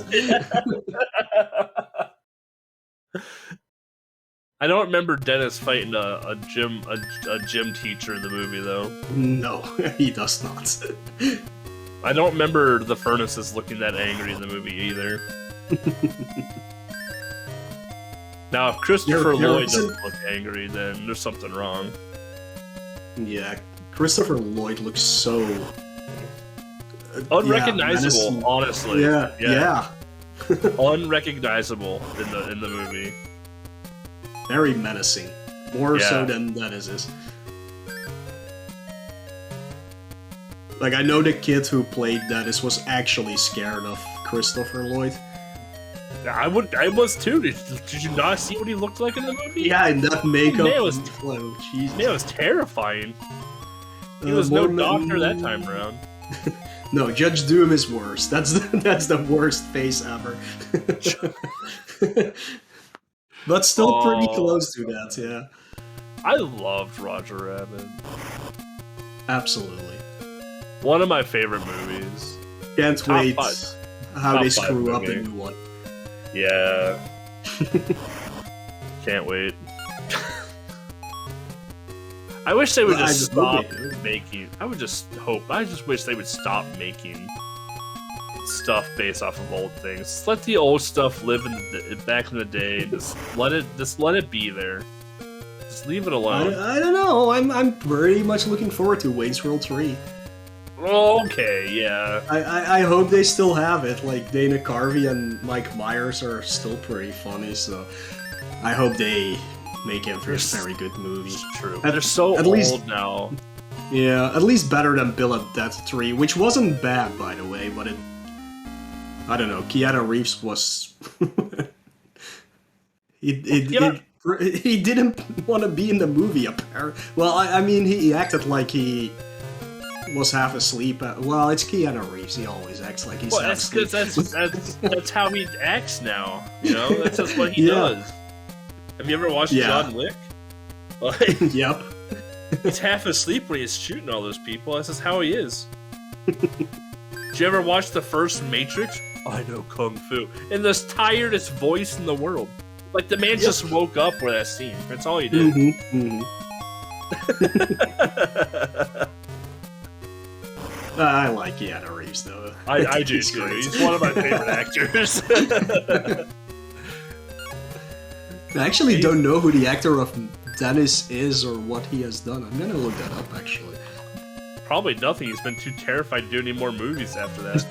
I don't remember Dennis fighting a gym teacher in the movie, though. No, he does not. I don't remember the furnaces looking that angry in the movie either. Now, if Christopher Lloyd doesn't look angry, then there's something wrong. Yeah, Christopher Lloyd looks so unrecognizable, honestly. Yeah. Unrecognizable in the movie. Very menacing, more so than Dennis is. Like, I know the kid who played Dennis was actually scared of Christopher Lloyd. I was too. Did you not see what he looked like in the movie? Yeah, in that makeup. Man, it was terrifying. He was no doctor that time around. No, Judge Doom is worse. That's the worst face ever. But still pretty close to that, yeah. I loved Roger Rabbit. Absolutely. One of my favorite movies. Can't wait how they screw up the new one. Yeah. Can't wait. I wish they would just stop making... I just wish they would stop making stuff based off of old things. Let the old stuff live back in the day. Just let it be there. Just leave it alone. I don't know. I'm very much looking forward to Wayne's World 3. Okay, yeah. I hope they still have it. Like, Dana Carvey and Mike Myers are still pretty funny, so I hope they make it for a very good movie. It's true. They're so old now. Yeah, at least better than Bill and Ted 3, which wasn't bad, by the way, but I don't know, Keanu Reeves was... he didn't want to be in the movie, apparently. Well, I mean, he acted like he was half asleep. Well, it's Keanu Reeves. He always acts like he's half asleep. That's how he acts now. You know, that's just what he does. Have you ever watched John Wick? Like, yep. He's half asleep when he's shooting all those people. That's just how he is. Did you ever watch the first Matrix? I know Kung Fu. In the tiredest voice in the world. Like, the man just woke up for that scene. That's all he did. I like Keanu Reeves, though. I do, too. He's one of my favorite actors. I actually don't know who the actor of Dennis is or what he has done. I'm gonna look that up, actually. Probably nothing. He's been too terrified to do any more movies after that.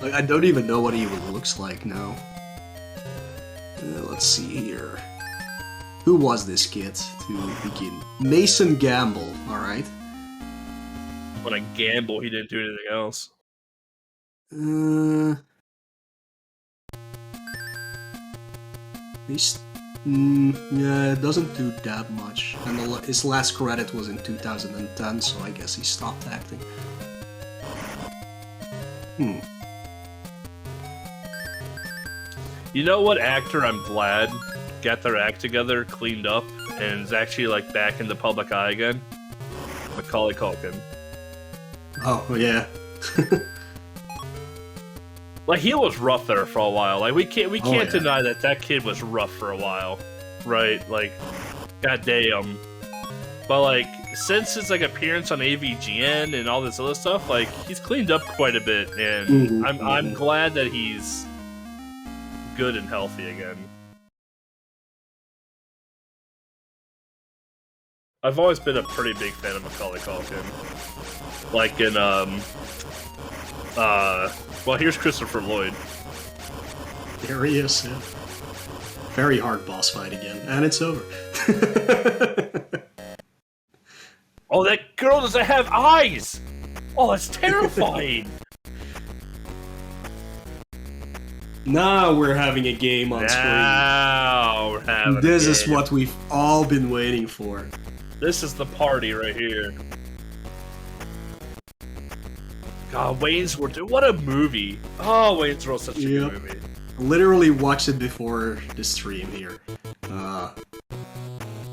Like, I don't even know what he even looks like now. Let's see here. Who was this kid to begin? Mason Gamble, alright. When I gamble, he didn't do anything else. Yeah, it doesn't do that much. And his last credit was in 2010, so I guess he stopped acting. You know what actor I'm glad got their act together, cleaned up, and is actually like back in the public eye again? Macaulay Culkin. Oh, yeah. Like, he was rough there for a while. Like, we can't deny that kid was rough for a while, right? Like, goddamn. But like, since his like appearance on AVGN and all this other stuff, like, he's cleaned up quite a bit, and I'm glad that he's good and healthy again. I've always been a pretty big fan of Macaulay Culkin. Like in well, here's Christopher Lloyd. There he is, yeah. Very hard boss fight again, and it's over. Oh, that girl doesn't have eyes! Oh, that's terrifying! Now we're having a game on screen. Now we're having This a is game. what we've all been waiting for. This is the party right here. God, Wayne's World, dude, what a movie! Oh, Wayne's World, such a good movie. Literally watched it before the stream here.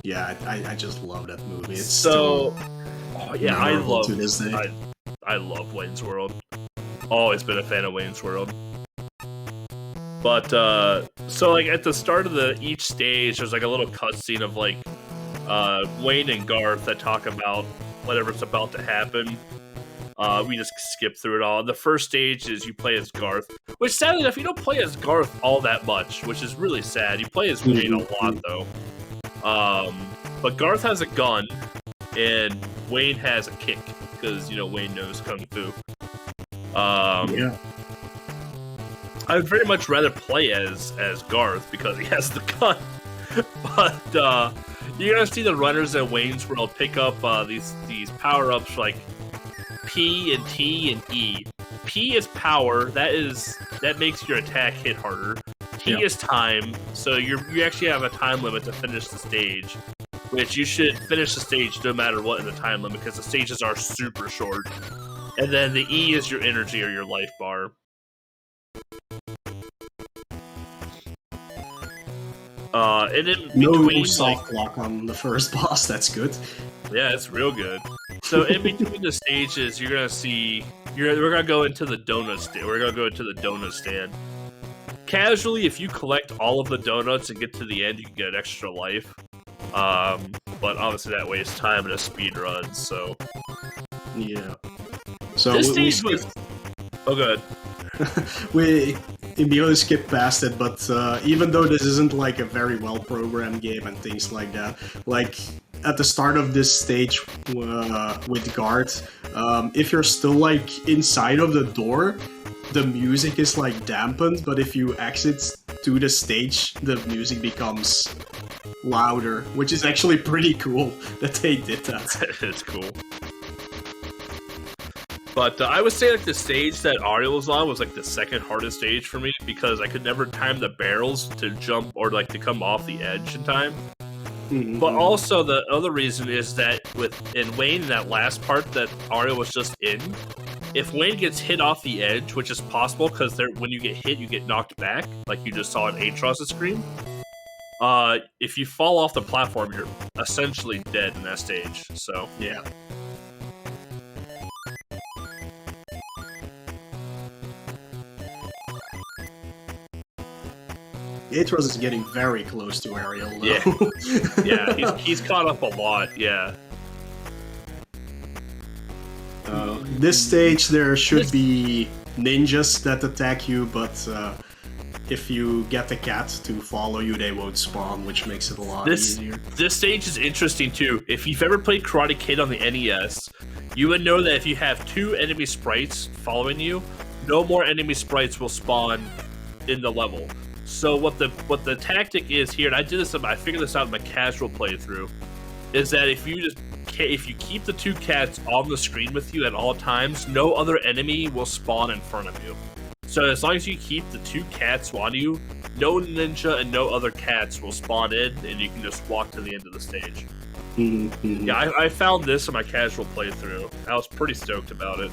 Yeah, I just love that movie. It's so, oh yeah, I love to this day. I love Wayne's World. Always been a fan of Wayne's World. But so like at the start of each stage, there's like a little cutscene of like Wayne and Garth that talk about whatever's about to happen. We just skip through it all. The first stage is you play as Garth, which sadly enough, you don't play as Garth all that much, which is really sad. You play as Wayne a lot though. But Garth has a gun, and Wayne has a kick, because, you know, Wayne knows Kung Fu. Yeah. I would very much rather play as Garth, because he has the gun. But, you're gonna see the runners at Wayne's World pick up, these power-ups, like, P and T and E. P is power, that makes your attack hit harder. T is time, so you actually have a time limit to finish the stage, which you should finish the stage no matter what in the time limit, because the stages are super short. And then the E is your energy or your life bar. And in between, no soft lock on the first boss, that's good. Yeah, it's real good. So in between the stages, you're gonna see we're gonna go into the donut stand. We're gonna go into the donut stand. Casually, if you collect all of the donuts and get to the end, you can get an extra life. But obviously that wastes time in a speed run. So yeah. So this stage was. Oh, good. we immediately skipped past it, but even though this isn't like a very well programmed game and things like that, like at the start of this stage with Garth, if you're still like inside of the door, the music is like dampened, but if you exit to the stage, the music becomes louder, which is actually pretty cool that they did that. It's cool. But I would say like the stage that Ariel was on was like the second hardest stage for me, because I could never time the barrels to jump or like to come off the edge in time. But also the other reason is that in Wayne, that last part that Ariel was just in, if Wayne gets hit off the edge, which is possible because when you get hit, you get knocked back, like you just saw in Atros's screen. If you fall off the platform, you're essentially dead in that stage. So yeah. Atros is getting very close to Ariel, though. Yeah, yeah, he's caught up a lot, yeah. This stage, there should be ninjas that attack you, but if you get the cat to follow you, they won't spawn, which makes it a lot easier. This stage is interesting, too. If you've ever played Karate Kid on the NES, you would know that if you have 2 enemy sprites following you, no more enemy sprites will spawn in the level. So what the tactic is here, and I figured this out in my casual playthrough, is that if you keep the 2 cats on the screen with you at all times, no other enemy will spawn in front of you. So as long as you keep the 2 cats on you, no ninja and no other cats will spawn in, and you can just walk to the end of the stage. Yeah, I found this in my casual playthrough. I was pretty stoked about it.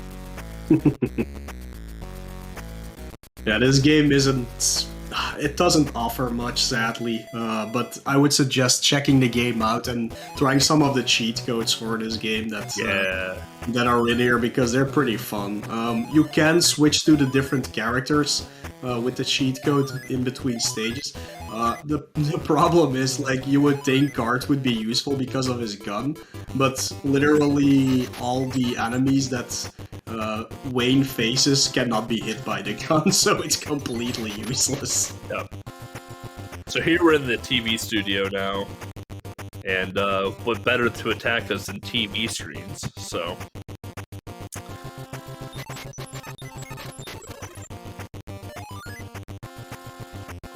Yeah, this game it doesn't offer much, sadly, but I would suggest checking the game out and trying some of the cheat codes for this game that are in here, because they're pretty fun. You can switch to the different characters with the cheat code in between stages. The problem is, like, you would think Guard would be useful because of his gun, but literally all the enemies that Wayne faces cannot be hit by the gun, so it's completely useless. Yep. So here we're in the TV studio now, and what better to attack us than TV screens, so...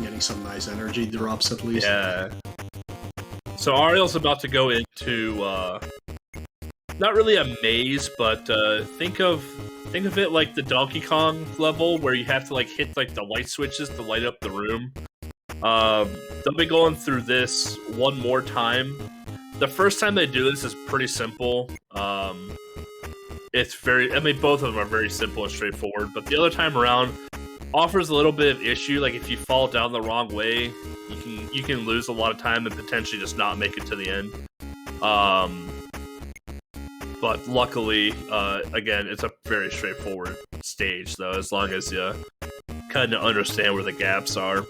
Getting some nice energy drops, at least. Yeah. So Ariel's about to go into, not really a maze, but think of it like the Donkey Kong level, where you have to like hit like the light switches to light up the room. They'll be going through this one more time. The first time they do this is pretty simple. It's both of them are very simple and straightforward, but the other time around offers a little bit of issue. Like if you fall down the wrong way, you can lose a lot of time and potentially just not make it to the end. But luckily, again, it's a very straightforward stage, though, as long as you kind of understand where the gaps are.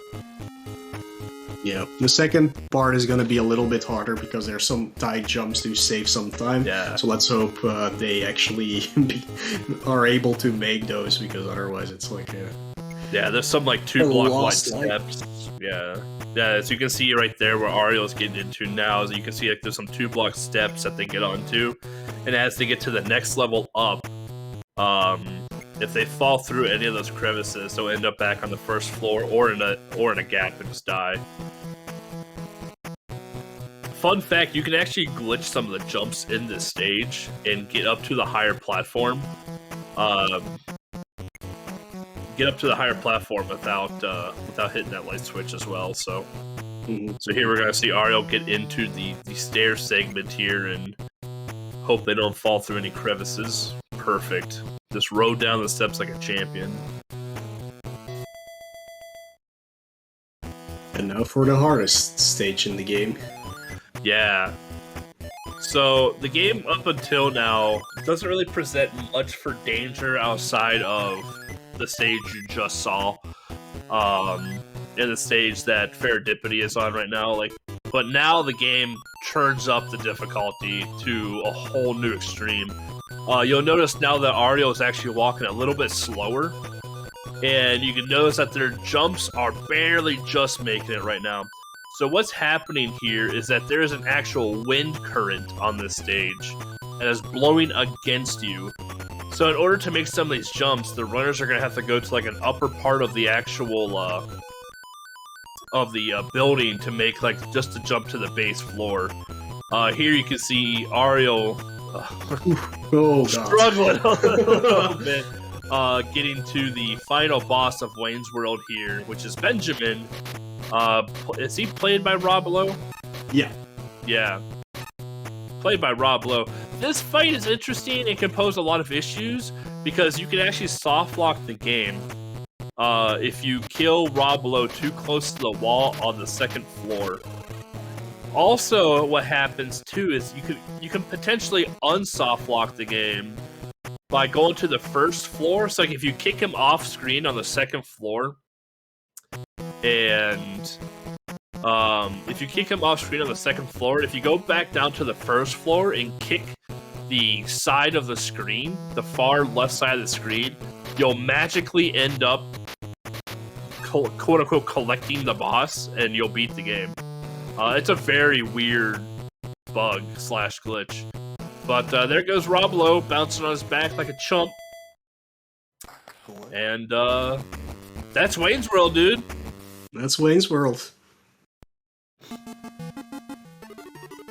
Yeah, the second part is going to be a little bit harder because there's some tight jumps to save some time. Yeah. So let's hope they actually are able to make those, because otherwise it's like yeah, there's some like 2 block wide steps. Yeah. Yeah, as you can see right there where Ariel's getting into now, as you can see like there's some 2 block steps that they get onto. And as they get to the next level up, if they fall through any of those crevices, they'll end up back on the first floor or in a gap and just die. Fun fact, you can actually glitch some of the jumps in this stage and get up to the higher platform. Get up to the higher platform without hitting that light switch as well. So, so here we're gonna see Ariel get into the stair segment here and hope they don't fall through any crevices. Perfect. Just rode down the steps like a champion. And now for the hardest stage in the game. Yeah. So the game up until now doesn't really present much for danger outside of the stage you just saw, in the stage that Serendipity is on right now. But now the game turns up the difficulty to a whole new extreme. You'll notice now that Ariel is actually walking a little bit slower, and you can notice that their jumps are barely just making it right now. So what's happening here is that there is an actual wind current on this stage that is blowing against you. So in order to make some of these jumps, the runners are going to have to go to like an upper part of the actual building to make like just to jump to the base floor. Here you can see Ariel struggling a little bit, getting to the final boss of Wayne's World here, which is Benjamin. Is he played by Rob Lowe? Yeah. Yeah. Played by Rob Lowe. This fight is interesting and can pose a lot of issues because you can actually soft lock the game if you kill Rob Lowe too close to the wall on the second floor. Also, what happens too is you can potentially unsoft lock the game by going to the first floor. So like if you kick him off screen on the second floor, and if you kick him off screen on the second floor, if you go back down to the first floor and kick the side of the screen, the far left side of the screen, you'll magically end up quote-unquote collecting the boss, and you'll beat the game. It's a very weird bug / glitch. But there goes Rob Lowe, bouncing on his back like a chump. And that's Wayne's World, dude. That's Wayne's World.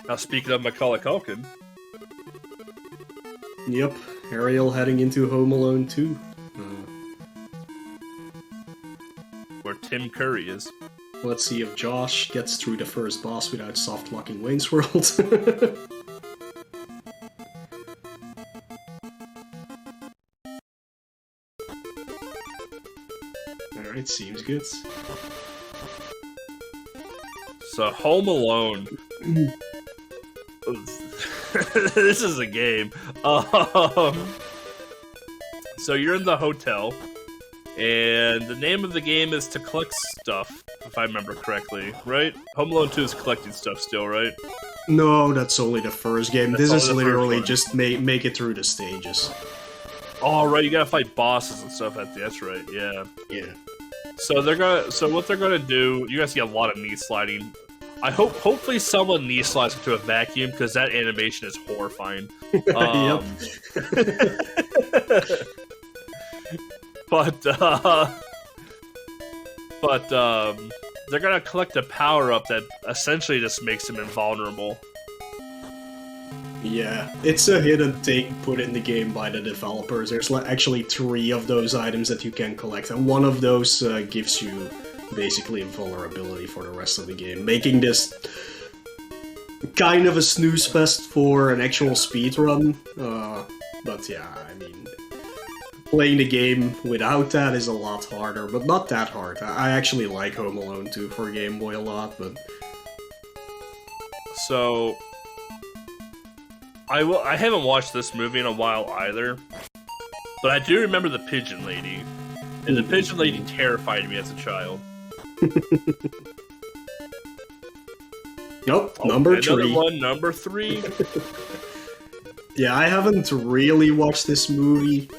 Now, speaking of Macaulay Culkin. Yep, Ariel heading into Home Alone 2. Where Tim Curry is. Let's see if Josh gets through the first boss without soft-locking Wayne's World. Alright, seems good. So, Home Alone. This is a game. So you're in the hotel, and the name of the game is to collect stuff, if I remember correctly, right? Home Alone 2 is collecting stuff still, right? No, that's only the first game. That's this is only the literally first just make it through the stages. Oh, right, you gotta fight bosses and stuff. That's right, yeah. Yeah. So what they're gonna do, you guys see a lot of knee sliding. Hopefully someone knee slides into a vacuum, because that animation is horrifying. Yep. But they're gonna collect a power-up that essentially just makes him invulnerable. Yeah, it's a hidden thing put in the game by the developers. There's actually 3 of those items that you can collect, and one of those gives you basically invulnerability for the rest of the game, making this kind of a snooze fest for an actual speedrun. But yeah, I mean, playing the game without that is a lot harder, but not that hard. I actually like Home Alone 2 for Game Boy a lot, but... So... I haven't watched this movie in a while either, but I do remember the Pigeon Lady, and the Pigeon Lady terrified me as a child. Nope, number 3. Another one, number 3. Yeah, I haven't really watched this movie,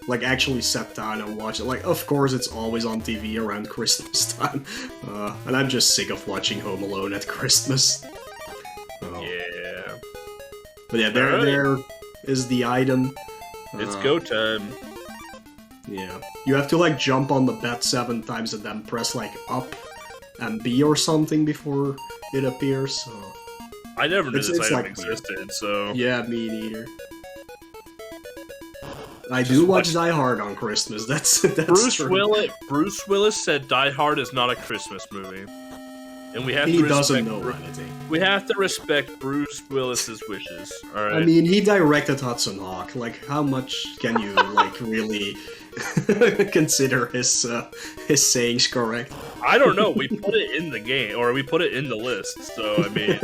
like actually sat down and watched it. Like, of course it's always on TV around Christmas time, and I'm just sick of watching Home Alone at Christmas. Yeah. But yeah, there is the item. It's go time. Yeah. You have to, like, jump on the bed 7 times and then press, like, up and B or something before it appears. So. I never knew this item like existed, so... Yeah, me neither. I do watch Die Hard on Christmas, that's true. Bruce Willis said Die Hard is not a Christmas movie. And we have to respect... He doesn't know anything. We have to respect Bruce Willis's wishes, alright? I mean, he directed Hudson Hawk. Like, how much can you, like, really consider his sayings correct? I don't know, we put it in the game, or we put it in the list, so, I mean...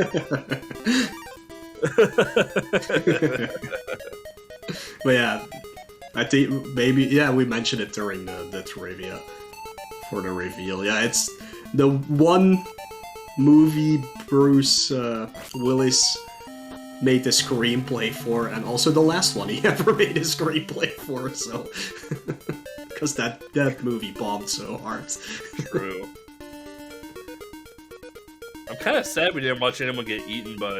But yeah, I think maybe, yeah, we mentioned it during the trivia for the reveal. Yeah, it's the one movie Bruce Willis made the screenplay for, and also the last one he ever made a screenplay for, so... Because that movie bombed so hard. True. I'm kind of sad we didn't watch anyone get eaten by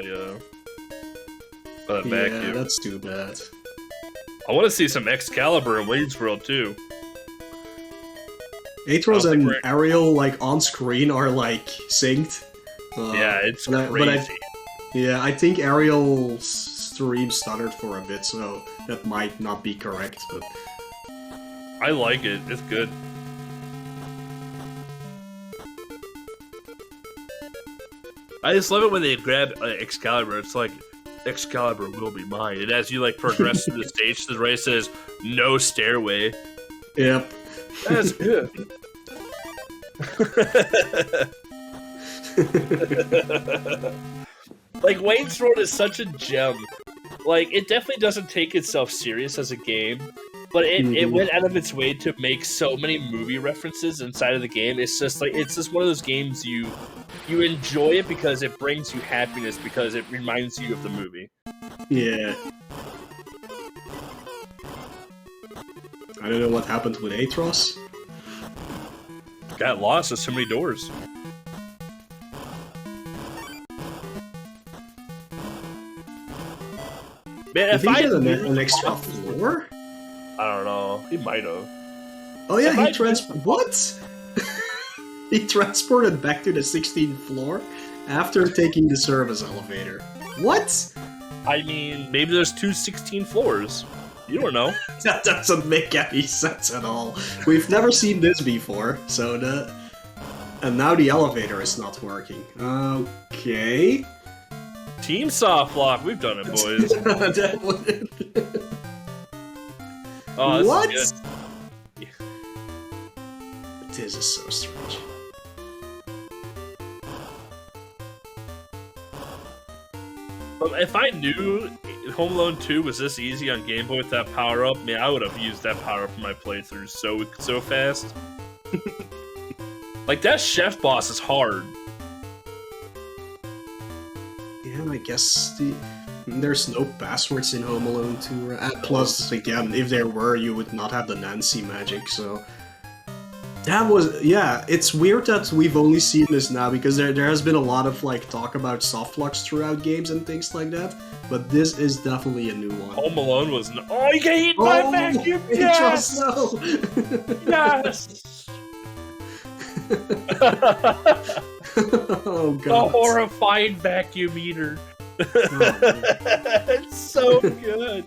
a vacuum. Yeah, that's too bad. I want to see some Excalibur in Wayne's World, too. Atros and Ariel, like, on screen are, like, synced. Yeah, it's crazy. I think Ariel's stream stuttered for a bit, so that might not be correct, but... I like it. It's good. I just love it when they grab Excalibur. It's like, Excalibur will be mine. And as you like progress through the stage, the right says, no stairway. Yep. That's good. Like, Wayne's World is such a gem. Like, it definitely doesn't take itself serious as a game, but it went out of its way to make so many movie references inside of the game. It's just like, it's just one of those games you enjoy it because it brings you happiness because it reminds you of the movie. Yeah. I don't know what happened with Atros. Got lost with so many doors. Man, if I had an extra floor? I don't know. He might have. Oh yeah, he what? He transported back to the 16th floor after taking the service elevator. What? I mean, maybe there's 16 floors. You don't know. That doesn't make any sense at all. We've never seen this before, so and now the elevator is not working. Okay. Team soft lock, we've done it, boys. Oh, what? Is good. Yeah. This is so strange. If I knew Home Alone 2 was this easy on Game Boy with that power up, man, I would have used that power up for my playthrough so fast. Like, that chef boss is hard. Yeah, I guess there's no passwords in Home Alone 2. Plus, again, if there were, you would not have the Nancy magic, so... That was... Yeah, it's weird that we've only seen this now, because there has been a lot of, like, talk about softlocks throughout games and things like that, but this is definitely a new one. Home Alone was... Oh, you get eaten by a vacuum! Yes! No! Yes! Oh god. The horrifying vacuum eater. It's so good.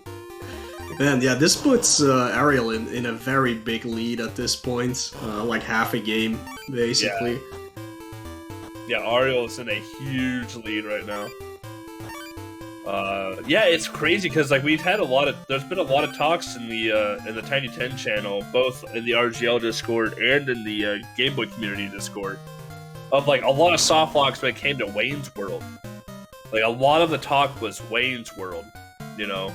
Man, yeah, this puts Ariel in a very big lead at this point. Like half a game, basically. Yeah, Ariel's in a huge lead right now. Yeah, it's crazy because like there's been a lot of talks in the Tiny 10 channel, both in the RGL Discord and in the Game Boy community Discord, of like a lot of softlocks when it came to Wayne's World. Like a lot of the talk was Wayne's World, you know.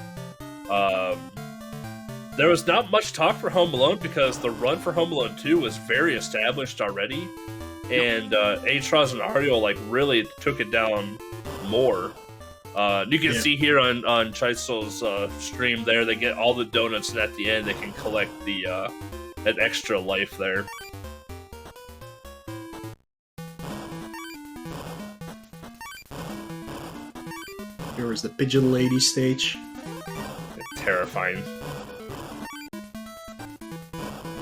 There was not much talk for Home Alone because the run for Home Alone 2 was very established already, and Atros and Ariel like really took it down more. You can see here on Chaisel's stream there, they get all the donuts, and at the end they can collect the an extra life there. Here is the Pigeon Lady stage. Terrifying.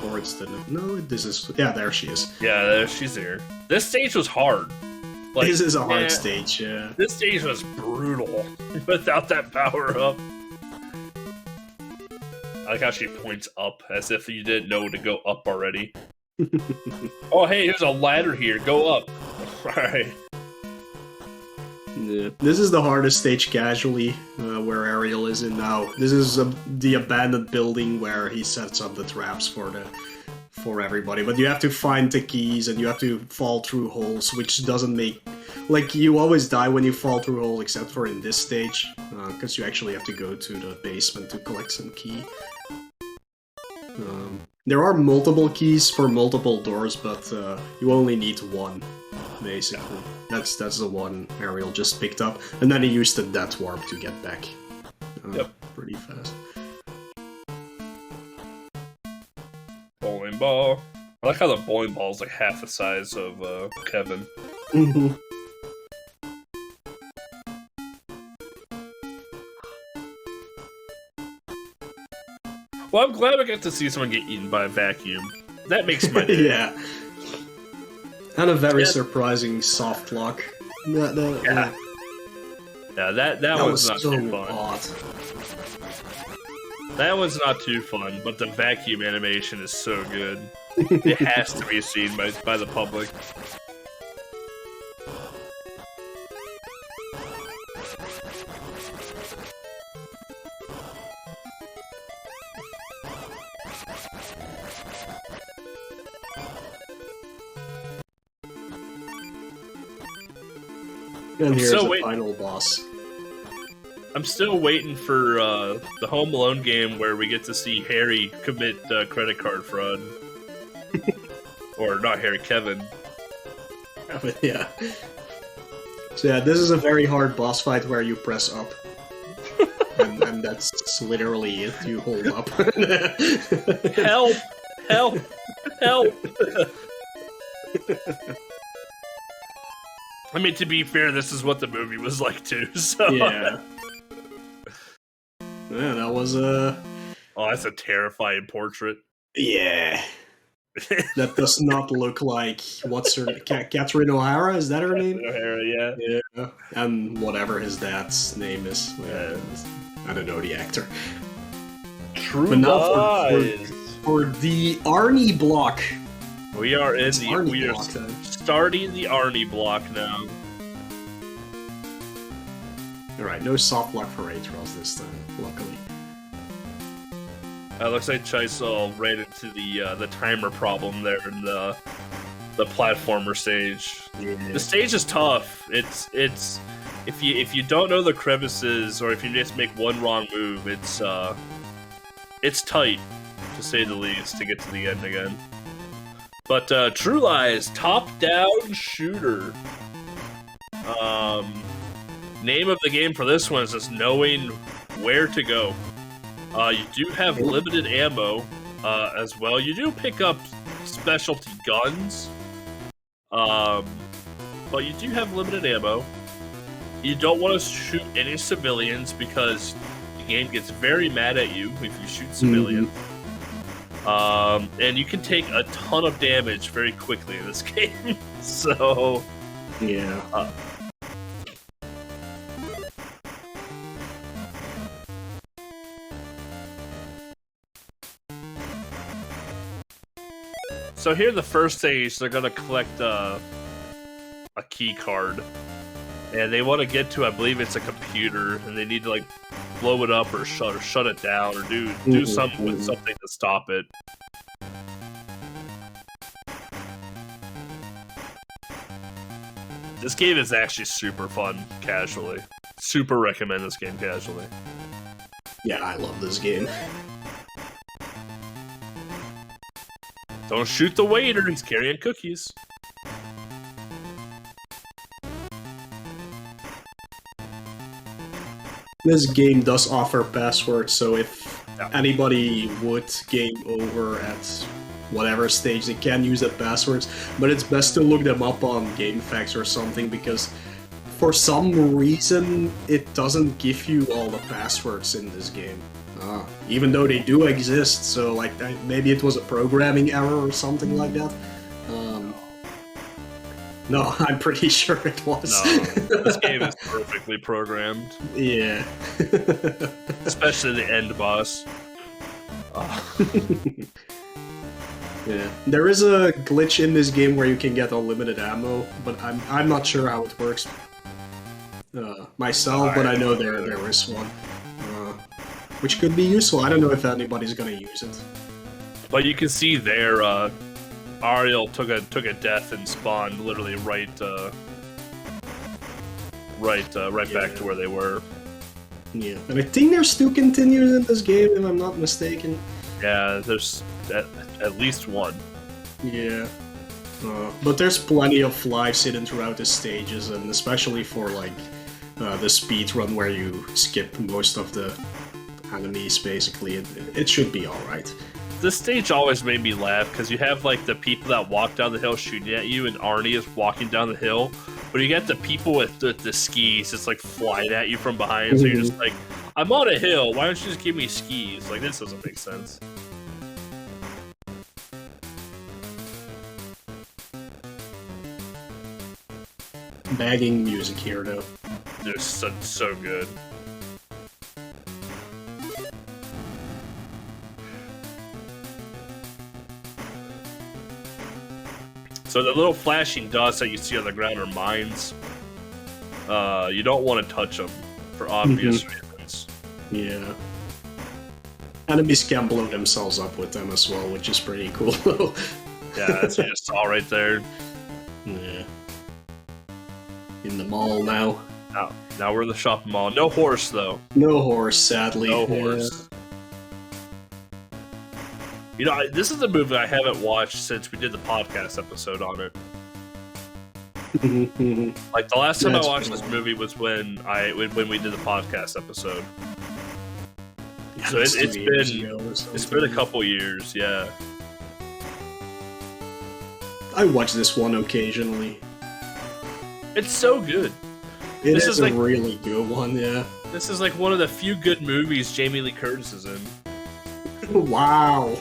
Or it's the... No, this is... Yeah, there she is. Yeah, there she's there. This stage was hard. Like, this is a hard stage, yeah. This stage was brutal without that power up. I like how she points up, as if you didn't know to go up already. Oh, hey, there's a ladder here. Go up. Alright. Yeah. This is the hardest stage casually, where Ariel is in now. This is the abandoned building where he sets up the traps for everybody. But you have to find the keys and you have to fall through holes, which doesn't make... Like, you always die when you fall through a hole, except for in this stage, because you actually have to go to the basement to collect some key. There are multiple keys for multiple doors, but you only need one, basically. That's the one Ariel just picked up, and then he used the death warp to get back. Pretty fast. Bowling ball. I like how the bowling ball is like half the size of Kevin. Mm-hmm. Well, I'm glad I got to see someone get eaten by a vacuum. That makes my day. Yeah. And a very surprising soft lock. Yeah, that was not so too fun. Odd. That one's not too fun, but the vacuum animation is so good. It has to be seen by the public. And here's still the waiting. final boss. I'm still waiting for the Home Alone game where we get to see Harry commit credit card fraud. Or not Harry, Kevin. But yeah. So yeah, this is a very hard boss fight where you press up. and that's literally it, you hold up. Help! Help! Help! I mean, to be fair, this is what the movie was like too, so... Yeah. Yeah, that was Oh, that's a terrifying portrait. Yeah. That does not look like... What's her... Catherine O'Hara? Is that her name? O'Hara, yeah. Yeah. And whatever his dad's name is. I don't know the actor. True But now lies. for the Arnie block. We are in It's the... Arnie We are block, then. starting the Arnie block now. Alright, no soft block for Atros this time, luckily. Looks like Chisel ran into the timer problem there in the platformer stage. Yeah. The stage is tough. It's if you don't know the crevices or if you just make one wrong move, it's tight to say the least to get to the end again. But True Lies top-down shooter. Name of the game for this one is just knowing where to go. You do have limited ammo as well. You do pick up specialty guns, but you do have limited ammo. You don't want to shoot any civilians because the game gets very mad at you if you shoot civilians. And you can take a ton of damage very quickly in this game. So, Yeah. So here, the first stage, they're gonna collect a key card, and they want to get to, I believe it's a computer, and they need to like blow it up or shut it down or do something with something to stop it. This game is actually super fun casually. Super recommend this game casually. Yeah, I love this game. Don't shoot the waiter, he's carrying cookies. This game does offer passwords, so if anybody would game over at whatever stage, they can use the passwords, but it's best to look them up on GameFAQs or something, because for some reason it doesn't give you all the passwords in this game. Even though they do exist, so like maybe it was a programming error or something like that. No, I'm pretty sure it was. No, this game is perfectly programmed. Yeah. Especially the end boss. Yeah. There is a glitch in this game where you can get unlimited ammo, but I'm not sure how it works myself, but I know there is one. Which could be useful. I don't know if anybody's gonna use it. But you can see there, Ariel took a death and spawned literally right back to where they were. Yeah, and I think there's 2 continues in this game, if I'm not mistaken. Yeah, there's at least one. Yeah. But there's plenty of lives hidden throughout the stages, and especially for like the speed run where you skip most of the enemies, basically, it should be alright. This stage always made me laugh because you have like the people that walk down the hill shooting at you, and Arnie is walking down the hill, but you got the people with the skis just like flying at you from behind. So you're just like, I'm on a hill. Why don't you just give me skis? Like, this doesn't make sense. Bagging music here, though. They're so good. So the little flashing dots that you see on the ground are mines. You don't want to touch them for obvious reasons. Yeah. Enemies can blow themselves up with them as well, which is pretty cool. Yeah, that's what you just saw right there. Yeah. in the mall now. Now we're in the shopping mall. No horse, though. No horse, sadly. No horse. You know, this is a movie I haven't watched since we did the podcast episode on it. Like, the last time I watched this movie was when we did the podcast episode. Yeah, So it's been a couple years, yeah. I watch this one occasionally. It's so good. This is a really good one, yeah. This is like one of the few good movies Jamie Lee Curtis is in. Wow.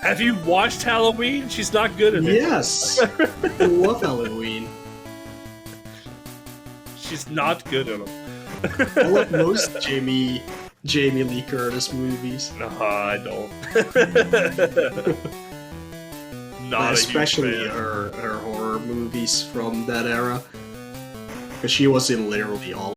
Have you watched Halloween? She's not good in it. Yes. I love Halloween. She's not good in them. I love most Jamie Lee Curtis movies. No, I don't. Not especially her horror movies from that era. Because she was in literally all